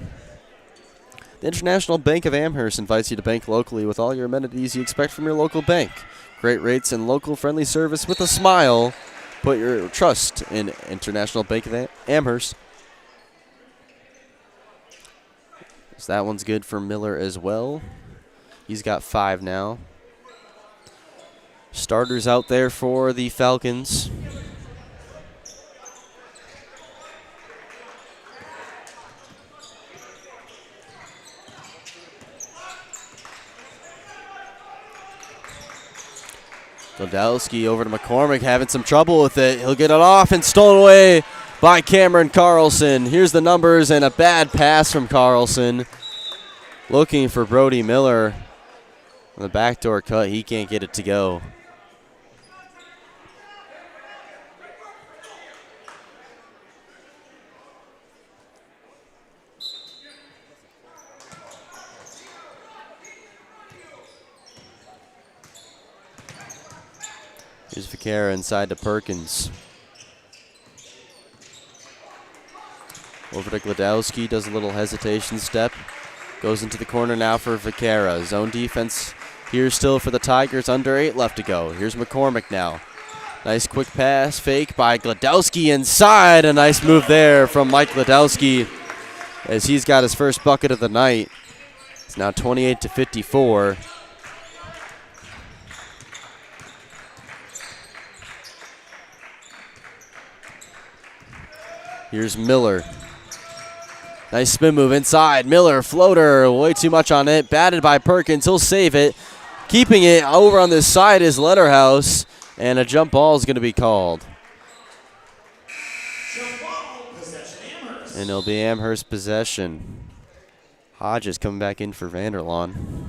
The International Bank of Amherst invites you to bank locally with all your amenities you expect from your local bank. Great rates and local friendly service with a smile. Put your trust in International Bank of Amherst. So that one's good for Miller as well. He's got 5 now. Starters out there for the Falcons. Godowski over to McCormick, having some trouble with it. He'll get it off and stolen away by Cameron Carlson. Here's the numbers and a bad pass from Carlson. Looking for Brody Miller. On the backdoor cut, he can't get it to go. Here's Vaquera inside to Perkins. Over to Gladowski, does a little hesitation step. Goes into the corner now for Vaquera. Zone defense here still for the Tigers, under 8 left to go. Here's McCormick now. Nice quick pass, fake by Gladowski inside. A nice move there from Mike Gladowski as he's got his first bucket of the night. It's now 28-54. Here's Miller. Nice spin move inside. Miller, floater, way too much on it. Batted by Perkins. He'll save it. Keeping it over on this side is Letterhouse, and a jump ball is going to be called. And it'll be Amherst possession. Hodges coming back in for Vanderlaan.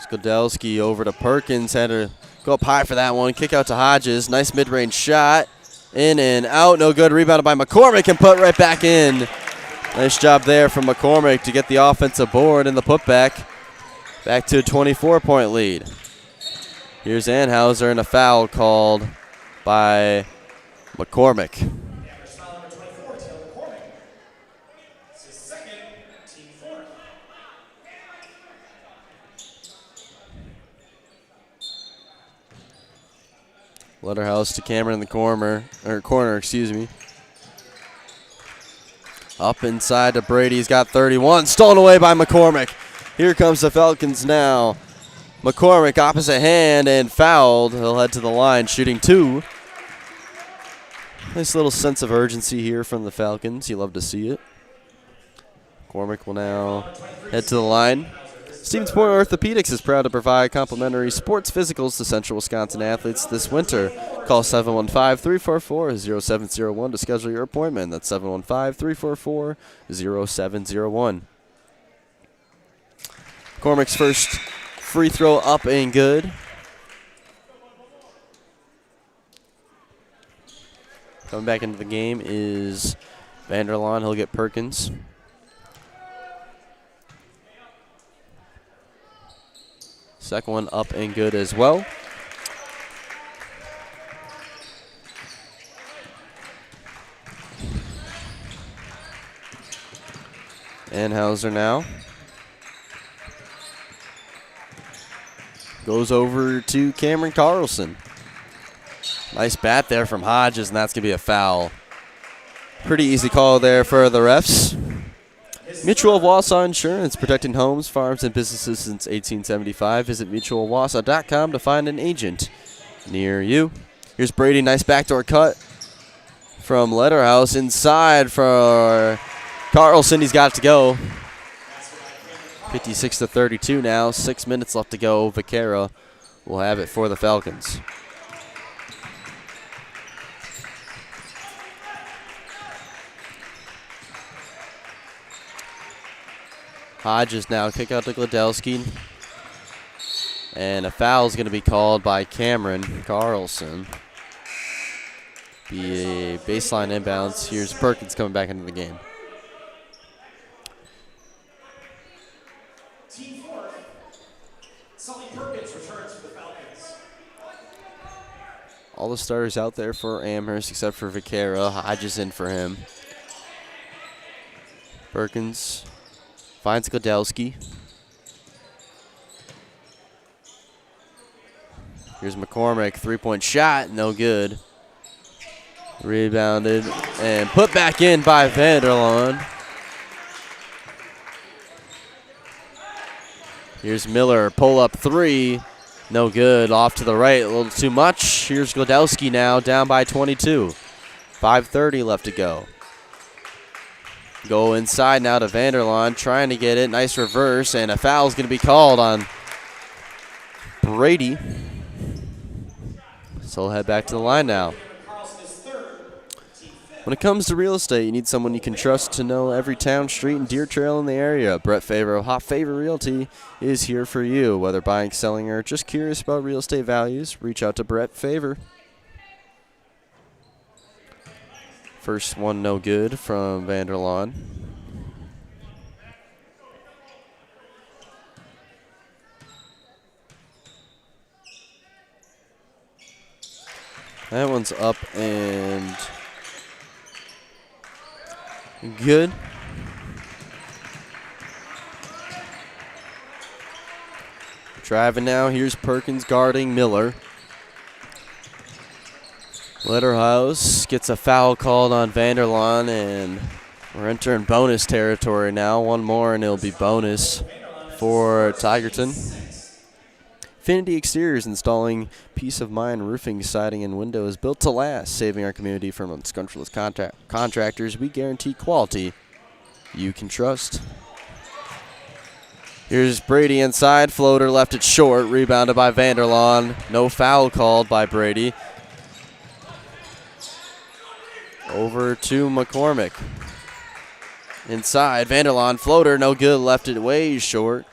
Skodelski over to Perkins, had to go up high for that one. Kick out to Hodges. Nice mid-range shot. In and out. No good. Rebounded by McCormick and put right back in. Nice job there from McCormick to get the offensive board and the putback. Back to a 24-point lead. Here's Anhauser and a foul called by McCormick. Letterhouse to Cameron in the corner, excuse me. Up inside to Brady. He's got 31. Stolen away by McCormick. Here comes the Falcons now. McCormick opposite hand and fouled. He'll head to the line, shooting 2. Nice little sense of urgency here from the Falcons. You love to see it. McCormick will now head to the line. Stevens Point Orthopedics is proud to provide complimentary sports physicals to Central Wisconsin athletes this winter. Call 715-344-0701 to schedule your appointment. That's 715-344-0701. McCormick's first free throw up and good. Coming back into the game is Vanderlaan. He'll get Perkins. Second one up and good as well. Anhauser now. Goes over to Cameron Carlson. Nice bat there from Hodges, and that's going to be a foul. Pretty easy call there for the refs. Mutual of Wausau Insurance, protecting homes, farms, and businesses since 1875. Visit mutualwausau.com to find an agent near you. Here's Brady, nice backdoor cut from Letterhouse inside for Carlson. He's got it to go. 56-32 now. 6 minutes left to go. Vaquera will have it for the Falcons. Hodges now kick out to Gladowski. And a foul is going to be called by Cameron Carlson. Be a baseline inbounds. Here's Perkins coming back into the game. Team 4, Sully Perkins returns for the Falcons. All the starters out there for Amherst except for Vaquera. Hodges in for him. Perkins finds Gladowski. Here's McCormick, three-point shot, no good. Rebounded and put back in by Vanderlaan. Here's Miller, pull up three, no good. Off to the right, a little too much. Here's Gladowski now, down by 22. 5:30 left to go. Go inside now to Vanderlaan, trying to get it. Nice reverse, and a foul is going to be called on Brady. So we'll head back to the line now. When it comes to real estate, you need someone you can trust to know every town, street, and deer trail in the area. Brett Favor of Hot Favor Realty is here for you. Whether buying, selling, or just curious about real estate values, reach out to Brett Favor. First one no good from Vanderlaan. That one's up and good. Driving now. Here's Perkins guarding Miller. Letterhouse gets a foul called on Vanderlaan, and we're entering bonus territory now. One more, and it'll be bonus for Tigerton. Affinity Exteriors, installing peace of mind roofing, siding, and windows built to last, saving our community from unscrupulous contractors. We guarantee quality you can trust. Here's Brady inside, floater left it short, rebounded by Vanderlaan. No foul called by Brady. Over to McCormick. Inside, Vanderlaan, floater, no good, left it way short.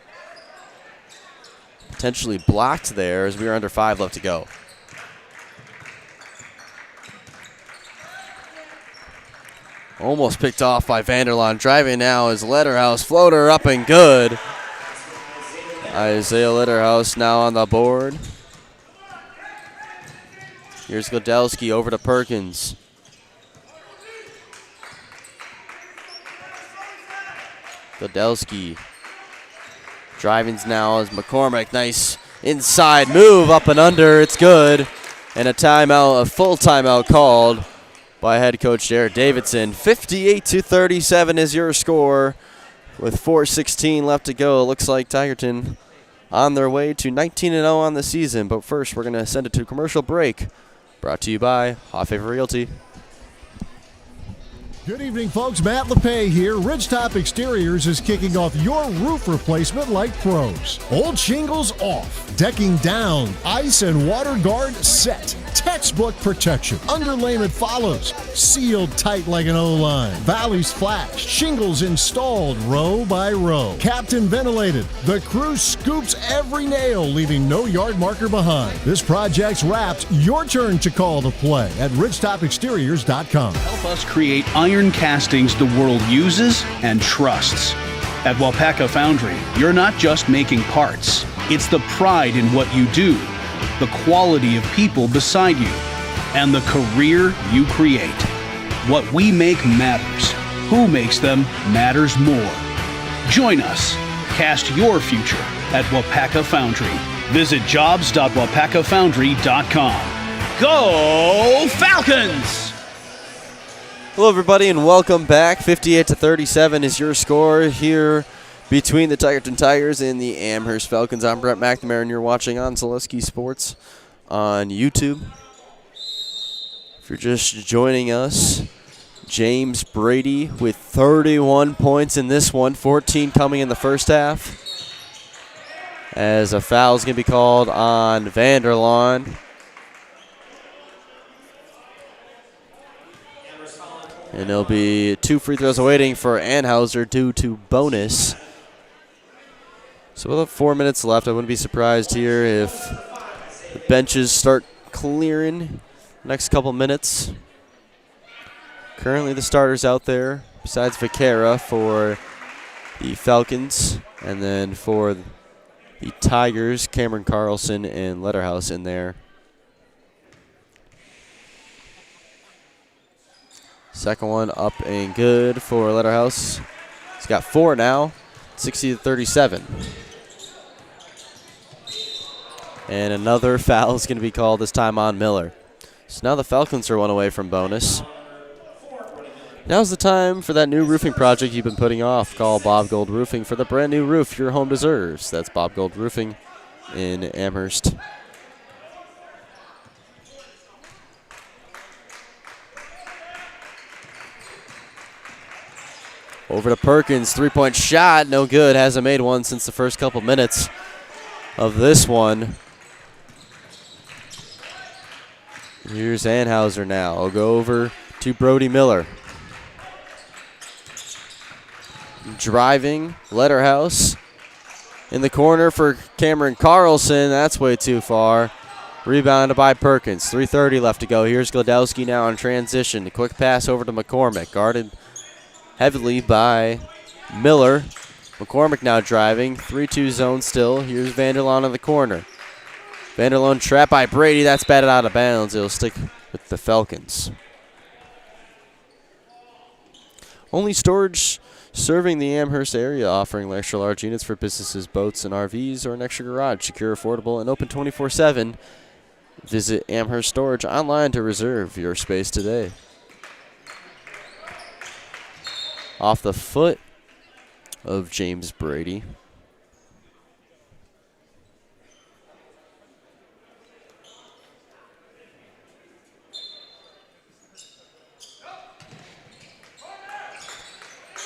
Potentially blocked there as we are under 5 left to go. Almost picked off by Vanderlaan. Driving now is Letterhouse. Floater up and good. Isaiah Letterhouse now on the board. Here's Gladowski over to Perkins. Gladowski. Driving's now is McCormick. Nice inside move, up and under. It's good. And a timeout, a full timeout called by head coach Jared Davidson. 58-37 is your score with 4:16 left to go. Looks like Tigerton on their way to 19-0 on the season. But first, we're going to send it to a commercial break. Brought to you by Hot Favor Realty. Good evening, folks. Matt LePay here. Ridgetop Exteriors is kicking off your roof replacement like pros. Old shingles off, decking down, ice and water guard set, textbook protection, underlayment follows, sealed tight like an O-line, valleys flashed, shingles installed row by row, captain ventilated. The crew scoops every nail, leaving no yard marker behind. This project's wrapped. Your turn to call the play at ridgetopexteriors.com. Help us create iron castings the world uses and trusts. At Wapaka Foundry, you're not just making parts. It's the pride in what you do, the quality of people beside you, and the career you create. What we make matters. Who makes them matters more. Join us. Cast your future at WIAA Foundry. Visit jobs.wapakafoundry.com. Go Falcons! Hello, everybody, and welcome back. 58-37 is your score here between the Tigerton Tigers and the Amherst Falcons. I'm Brett McNamara, and you're watching on Zaleski Sports on YouTube. If you're just joining us, James Brady with 31 points in this one, 14 coming in the first half. As a foul is going to be called on Vanderlaan. And there'll be 2 free throws awaiting for Anhauser due to bonus. So we'll have 4 minutes left. I wouldn't be surprised here if the benches start clearing next couple minutes. Currently the starters out there, besides Vaquera for the Falcons, and then for the Tigers, Cameron Carlson and Letterhouse in there. Second one up and good for Letterhouse. He's got 4 now, 60-37. And another foul is going to be called, this time on Miller. So now the Falcons are 1 away from bonus. Now's the time for that new roofing project you've been putting off. Call Bob Gold Roofing for the brand new roof your home deserves. That's Bob Gold Roofing in Amherst. Over to Perkins, 3-point shot, no good. Hasn't made one since the first couple minutes of this one. Here's Anhauser now. I'll go over to Brody Miller. Driving, Letterhouse in the corner for Cameron Carlson. That's way too far. Rebounded by Perkins. 3:30 left to go. Here's Glodowski now in transition. A quick pass over to McCormick. Guarded heavily by Miller. McCormick now driving. 3-2 zone still. Here's Vanderlaan in the corner. Vanderlaan trapped by Brady. That's batted out of bounds. It'll stick with the Falcons. Only storage serving the Amherst area, offering extra large units for businesses, boats, and RVs, or an extra garage. Secure, affordable, and open 24/7. Visit Amherst Storage online to reserve your space today. Off the foot of James Brady.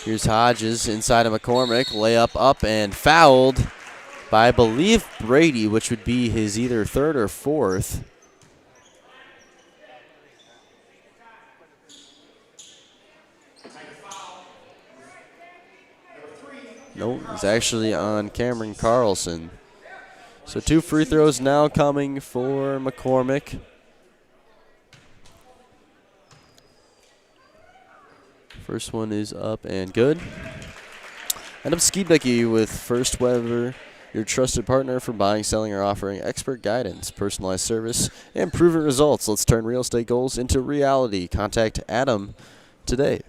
Here's Hodges inside of McCormick. Layup up and fouled by, I believe, Brady, which would be his either 3rd or 4th. Nope, it's actually on Cameron Carlson. So 2 free throws now coming for McCormick. First one is up and good. Adam Skiebecke with First Weather, your trusted partner for buying, selling, or offering expert guidance, personalized service, and proven results. Let's turn real estate goals into reality. Contact Adam today.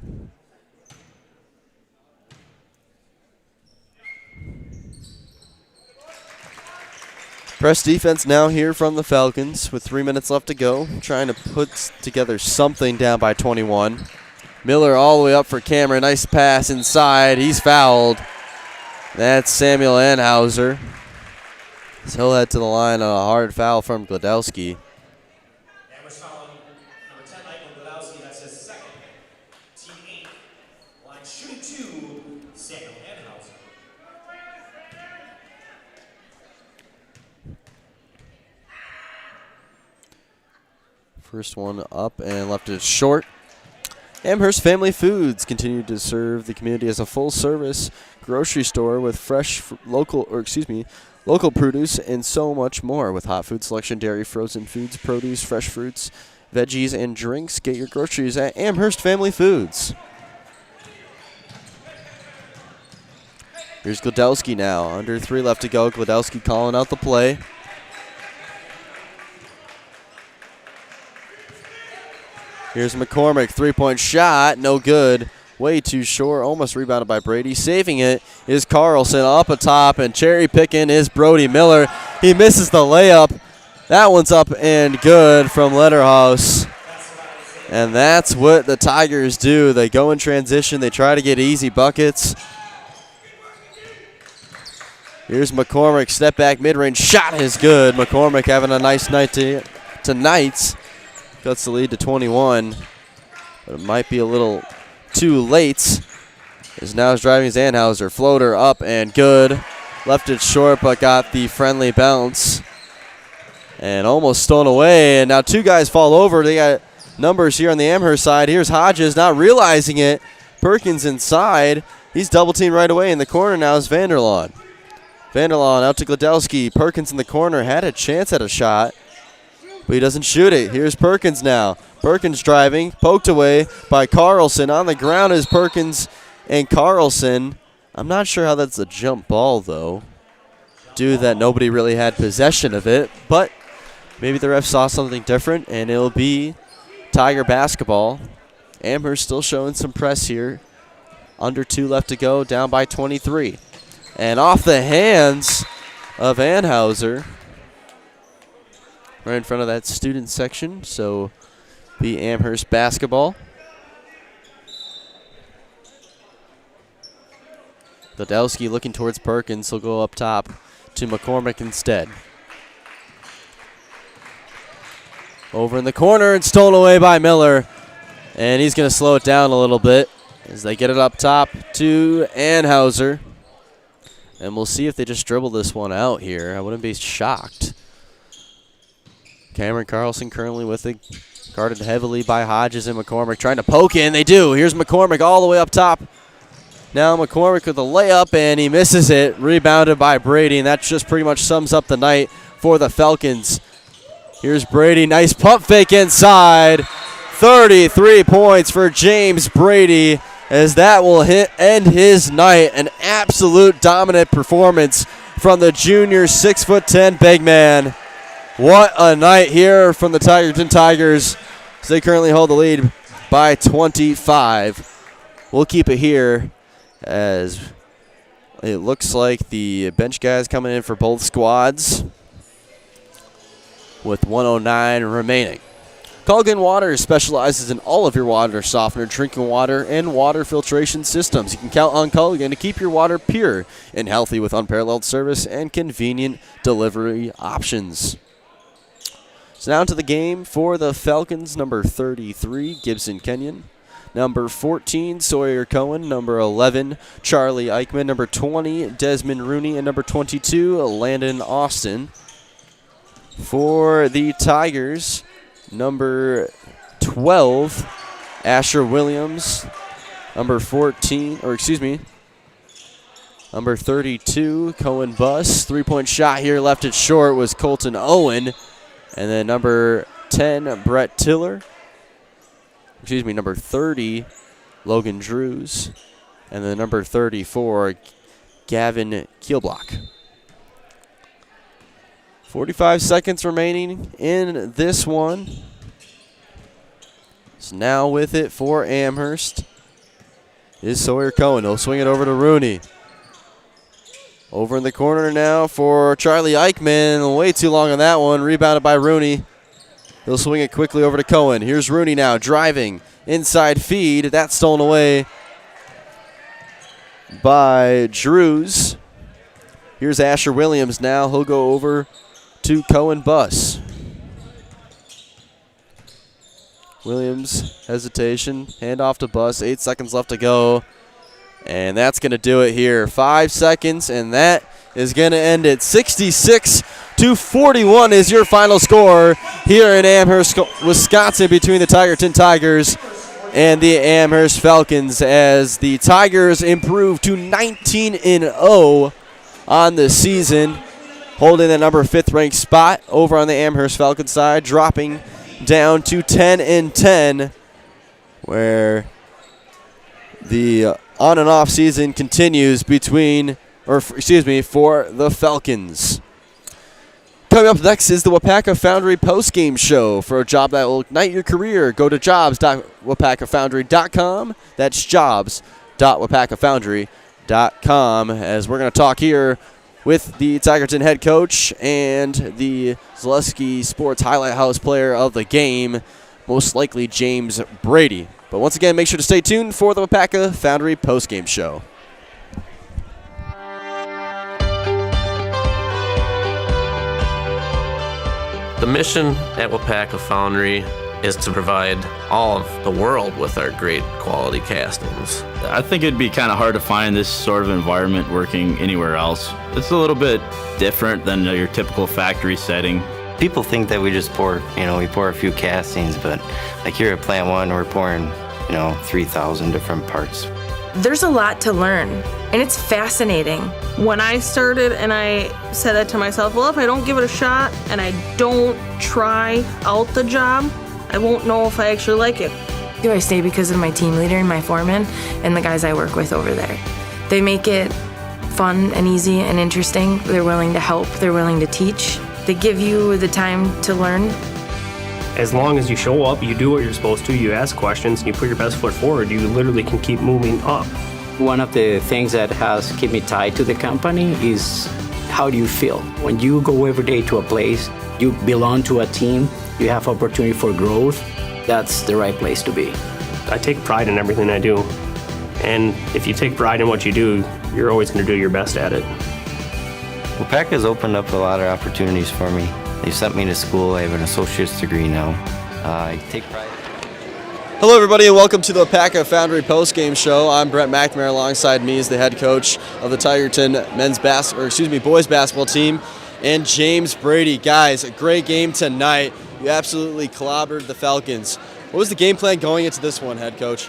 Press defense now here from the Falcons with 3 minutes left to go. Trying to put together something down by 21. Miller all the way up for Cameron. Nice pass inside. He's fouled. That's Samuel Anhauser. So he'll head to the line on a hard foul from Glodowski. Amherst fouling number 10, Michael Glodowski. That's his 2nd. Team 8. Line shooting 2, Samuel Anhauser. First one up and left it short. Amherst Family Foods continue to serve the community as a full-service grocery store with fresh local produce and so much more. With hot food selection, dairy, frozen foods, produce, fresh fruits, veggies, and drinks, get your groceries at Amherst Family Foods. Here's Glodowski now. Under 3 left to go. Glodowski calling out the play. Here's McCormick, 3-point shot, no good. way too short, almost rebounded by Brady. Saving it is Carlson up atop, and cherry picking is Brody Miller. He misses the layup. That one's up and good from Letterhouse. And that's what the Tigers do. They go in transition. They try to get easy buckets. Here's McCormick. Step back mid-range shot is good. McCormick having a nice night tonight. Cuts the lead to 21. But it might be a little too late. As now is driving Zanhauser. Floater up and good. Left it short but got the friendly bounce. And almost stolen away. And now two guys fall over. They got numbers here on the Amherst side. Here's Hodges not realizing it. Perkins inside. He's double teamed right away. In the corner now is Vanderlaan. Vanderlaan out to Gladowski. Perkins in the corner had a chance at a shot, but he doesn't shoot it. Here's Perkins now. Perkins driving, poked away by Carlson. On the ground is Perkins and Carlson. I'm not sure how that's a jump ball, though, due that nobody really had possession of it, but maybe the ref saw something different, and it'll be Tiger basketball. Amherst still showing some press here. Under 2 left to go, down by 23. And off the hands of Anhauser. Right in front of that student section, so the Amherst basketball. Dodowski looking towards Perkins. He'll go up top to McCormick instead. Over in the corner and stolen away by Miller. And he's going to slow it down a little bit as they get it up top to Anhauser. And we'll see if they just dribble this one out here. I wouldn't be shocked. Cameron Carlson currently with it. Guarded heavily by Hodges and McCormick. Trying to poke in. They do. Here's McCormick all the way up top. Now McCormick with a layup, and he misses it. Rebounded by Brady, and that just pretty much sums up the night for the Falcons. Here's Brady. Nice pump fake inside. 33 points for James Brady, as that will end his night. An absolute dominant performance from the junior 6'10" big man. What a night here from the Tigerton Tigers. So they currently hold the lead by 25. We'll keep it here as it looks like the bench guys coming in for both squads with 1:09 remaining. Culligan Water specializes in all of your water softener, drinking water, and water filtration systems. You can count on Culligan to keep your water pure and healthy with unparalleled service and convenient delivery options. So now to the game for the Falcons. Number 33, Gibson Kenyon. Number 14, Sawyer Cohen. Number 11, Charlie Eichman. Number 20, Desmond Rooney. And number 22, Landon Austin. For the Tigers, number 12, Asher Williams. Number 32, Cohen Buss. Three-point shot here, left it short, was Colton Owen. And then number 10, Brett Tiller. Number 30, Logan Drews. And then number 34, Gavin Kielblock. 45 seconds remaining in this one. So now with it for Amherst is Sawyer Cohen. He'll swing it over to Rooney. Over in the corner now for Charlie Eichman. Way too long on that one. Rebounded by Rooney. He'll swing it quickly over to Cohen. Here's Rooney now driving. Inside feed. That's stolen away by Drews. Here's Asher Williams now. He'll go over to Cohen Buss. Williams, hesitation. Hand off to Buss. 8 seconds left to go. And that's going to do it here. 5 seconds, and that is going to end it. 66-41 is your final score here in Amherst, Wisconsin, between the Tigerton Tigers and the Amherst Falcons, as the Tigers improve to 19-0 on the season, holding the number 5th ranked spot over on the Amherst Falcons side, dropping down to 10-10, where the on and off season continues for the Falcons. Coming up next is the WIAA Foundry postgame show. For a job that will ignite your career, go to jobs.wipacafoundry.com. That's jobs.wipacafoundry.com. As we're going to talk here with the Tigerton head coach and the Zaleski Sports Highlight House player of the game, most likely James Brady. But once again, make sure to stay tuned for the WIPACA Foundry postgame show. The mission at WIPACA Foundry is to provide all of the world with our great quality castings. I think it'd be kind of hard to find this sort of environment working anywhere else. It's a little bit different than your typical factory setting. People think that we just pour, we pour a few castings, but like here at Plant 1, we're pouring, 3,000 different parts. There's a lot to learn, and it's fascinating. When I started and I said that to myself, well, if I don't give it a shot and I don't try out the job, I won't know if I actually like it. I stay because of my team leader and my foreman and the guys I work with over there. They make it fun and easy and interesting. They're willing to help. They're willing to teach. They give you the time to learn. As long as you show up, you do what you're supposed to, you ask questions, and you put your best foot forward, you literally can keep moving up. One of the things that has kept me tied to the company is how do you feel? When you go every day to a place, you belong to a team, you have opportunity for growth, that's the right place to be. I take pride in everything I do. And if you take pride in what you do, you're always going to do your best at it. WIPACA has opened up a lot of opportunities for me. They sent me to school. I have an associate's degree now. I take pride. Hello, everybody, and welcome to the WIPACA Foundry postgame show. I'm Brett McNamara. Alongside me is the head coach of the Tigerton boys basketball team, and James Brady. Guys, a great game tonight. You absolutely clobbered the Falcons. What was the game plan going into this one, head coach?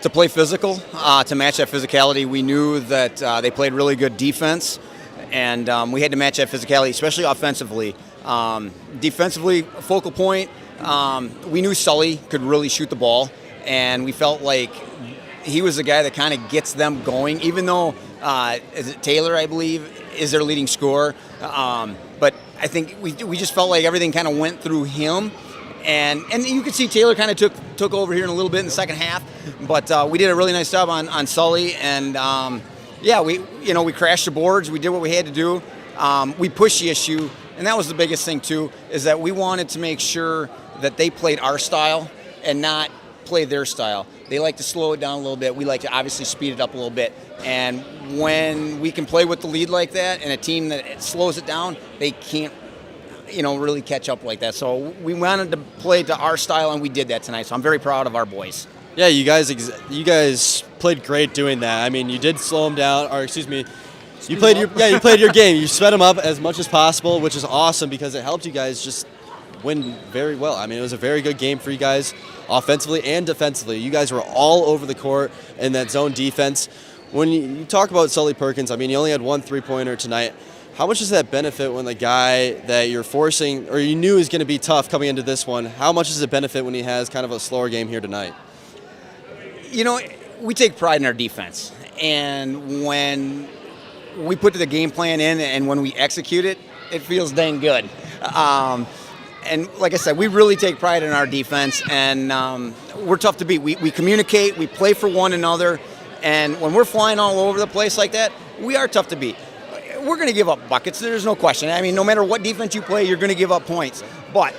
To play physical, to match that physicality. We knew that they played really good defense, and we had to match that physicality, especially offensively. Defensively, focal point, we knew Sully could really shoot the ball, and we felt like he was the guy that kind of gets them going, even though is it Taylor, I believe, is their leading scorer. But I think we just felt like everything kind of went through him. And you could see Taylor kind of took over here in a little bit in the second half, but we did a really nice job on Sully, and we crashed the boards. We did what we had to do. We pushed the issue, and that was the biggest thing too, is that we wanted to make sure that they played our style and not play their style. They like to slow it down a little bit. We like to obviously speed it up a little bit. And when we can play with the lead like that, and a team that slows it down, they can't really catch up like that. So we wanted to play to our style, and we did that tonight. So I'm very proud of our boys. Yeah, you guys played great doing that. I mean, you did slow them down, you played your game. You sped them up as much as possible, which is awesome because it helped you guys just win very well. I mean, it was a very good game for you guys, offensively and defensively. You guys were all over the court in that zone defense. When you talk about Sully Perkins, I mean, you only had one three-pointer tonight. How much does that benefit when the guy that you're forcing, or you knew is going to be tough coming into this one, how much does it benefit when he has kind of a slower game here tonight? We take pride in our defense. And when we put the game plan in and when we execute it, it feels dang good. And like I said, we really take pride in our defense, and we're tough to beat. We communicate, we play for one another, and when we're flying all over the place like that, we are tough to beat. We're going to give up buckets. There's no question. I mean, no matter what defense you play, you're going to give up points. But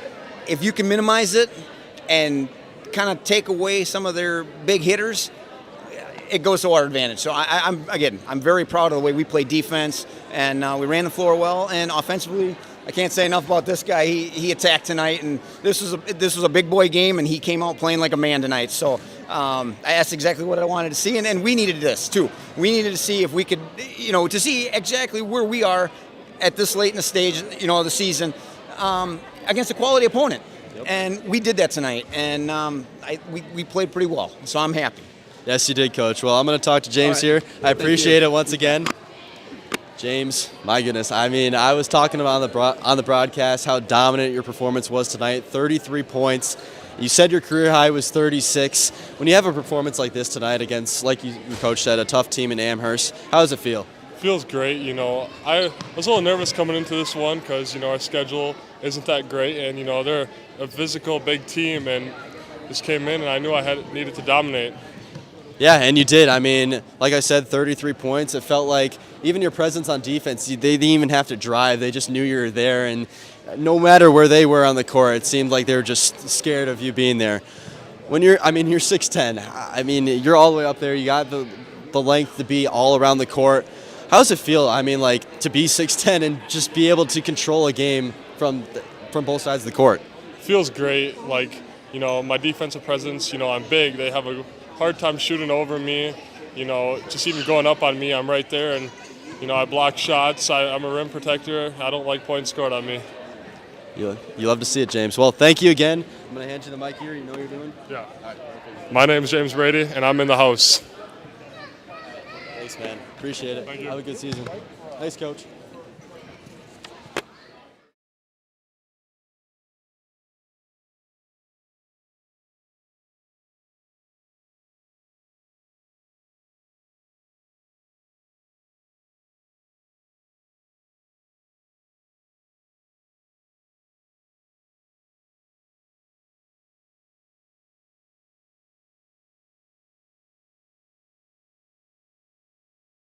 if you can minimize it and kind of take away some of their big hitters, it goes to our advantage. So I'm very proud of the way we play defense, and we ran the floor well. And offensively, I can't say enough about this guy. He attacked tonight, and this was a big boy game, and he came out playing like a man tonight. So that's exactly what I wanted to see, and we needed this too. We needed to see if we could, to see exactly where we are at this late in the stage, of the season, against a quality opponent. Yep. And we did that tonight, and we played pretty well. So I'm happy. Yes, you did, Coach. Well, I'm going to talk to James here. I appreciate it once again. James, my goodness. I mean, I was talking about on the broadcast how dominant your performance was tonight. 33 points. You said your career high was 36. When you have a performance like this tonight against, like your coach said, a tough team in Amherst, how does it feel? Feels great. I was a little nervous coming into this one because, our schedule isn't that great. And, they're a physical, big team. And just came in and I knew I needed to dominate. Yeah, and you did. I mean, like I said, 33 points. It felt like even your presence on defense, they didn't even have to drive. They just knew you were there. And no matter where they were on the court, it seemed like they were just scared of you being there. You're 6'10". I mean, you're all the way up there. You got the length to be all around the court. How does it feel? I mean, to be 6'10" and just be able to control a game from both sides of the court. Feels great. My defensive presence, I'm big. They have a hard time shooting over me. Just even going up on me, I'm right there. And, I block shots. I'm a rim protector. I don't like points scored on me. You love to see it, James. Well, thank you again. I'm going to hand you the mic here. You know what you're doing? Yeah. My name is James Brady, and I'm in the house. Thanks, man. Appreciate it. Thank you. Have a good season. Thanks, Coach.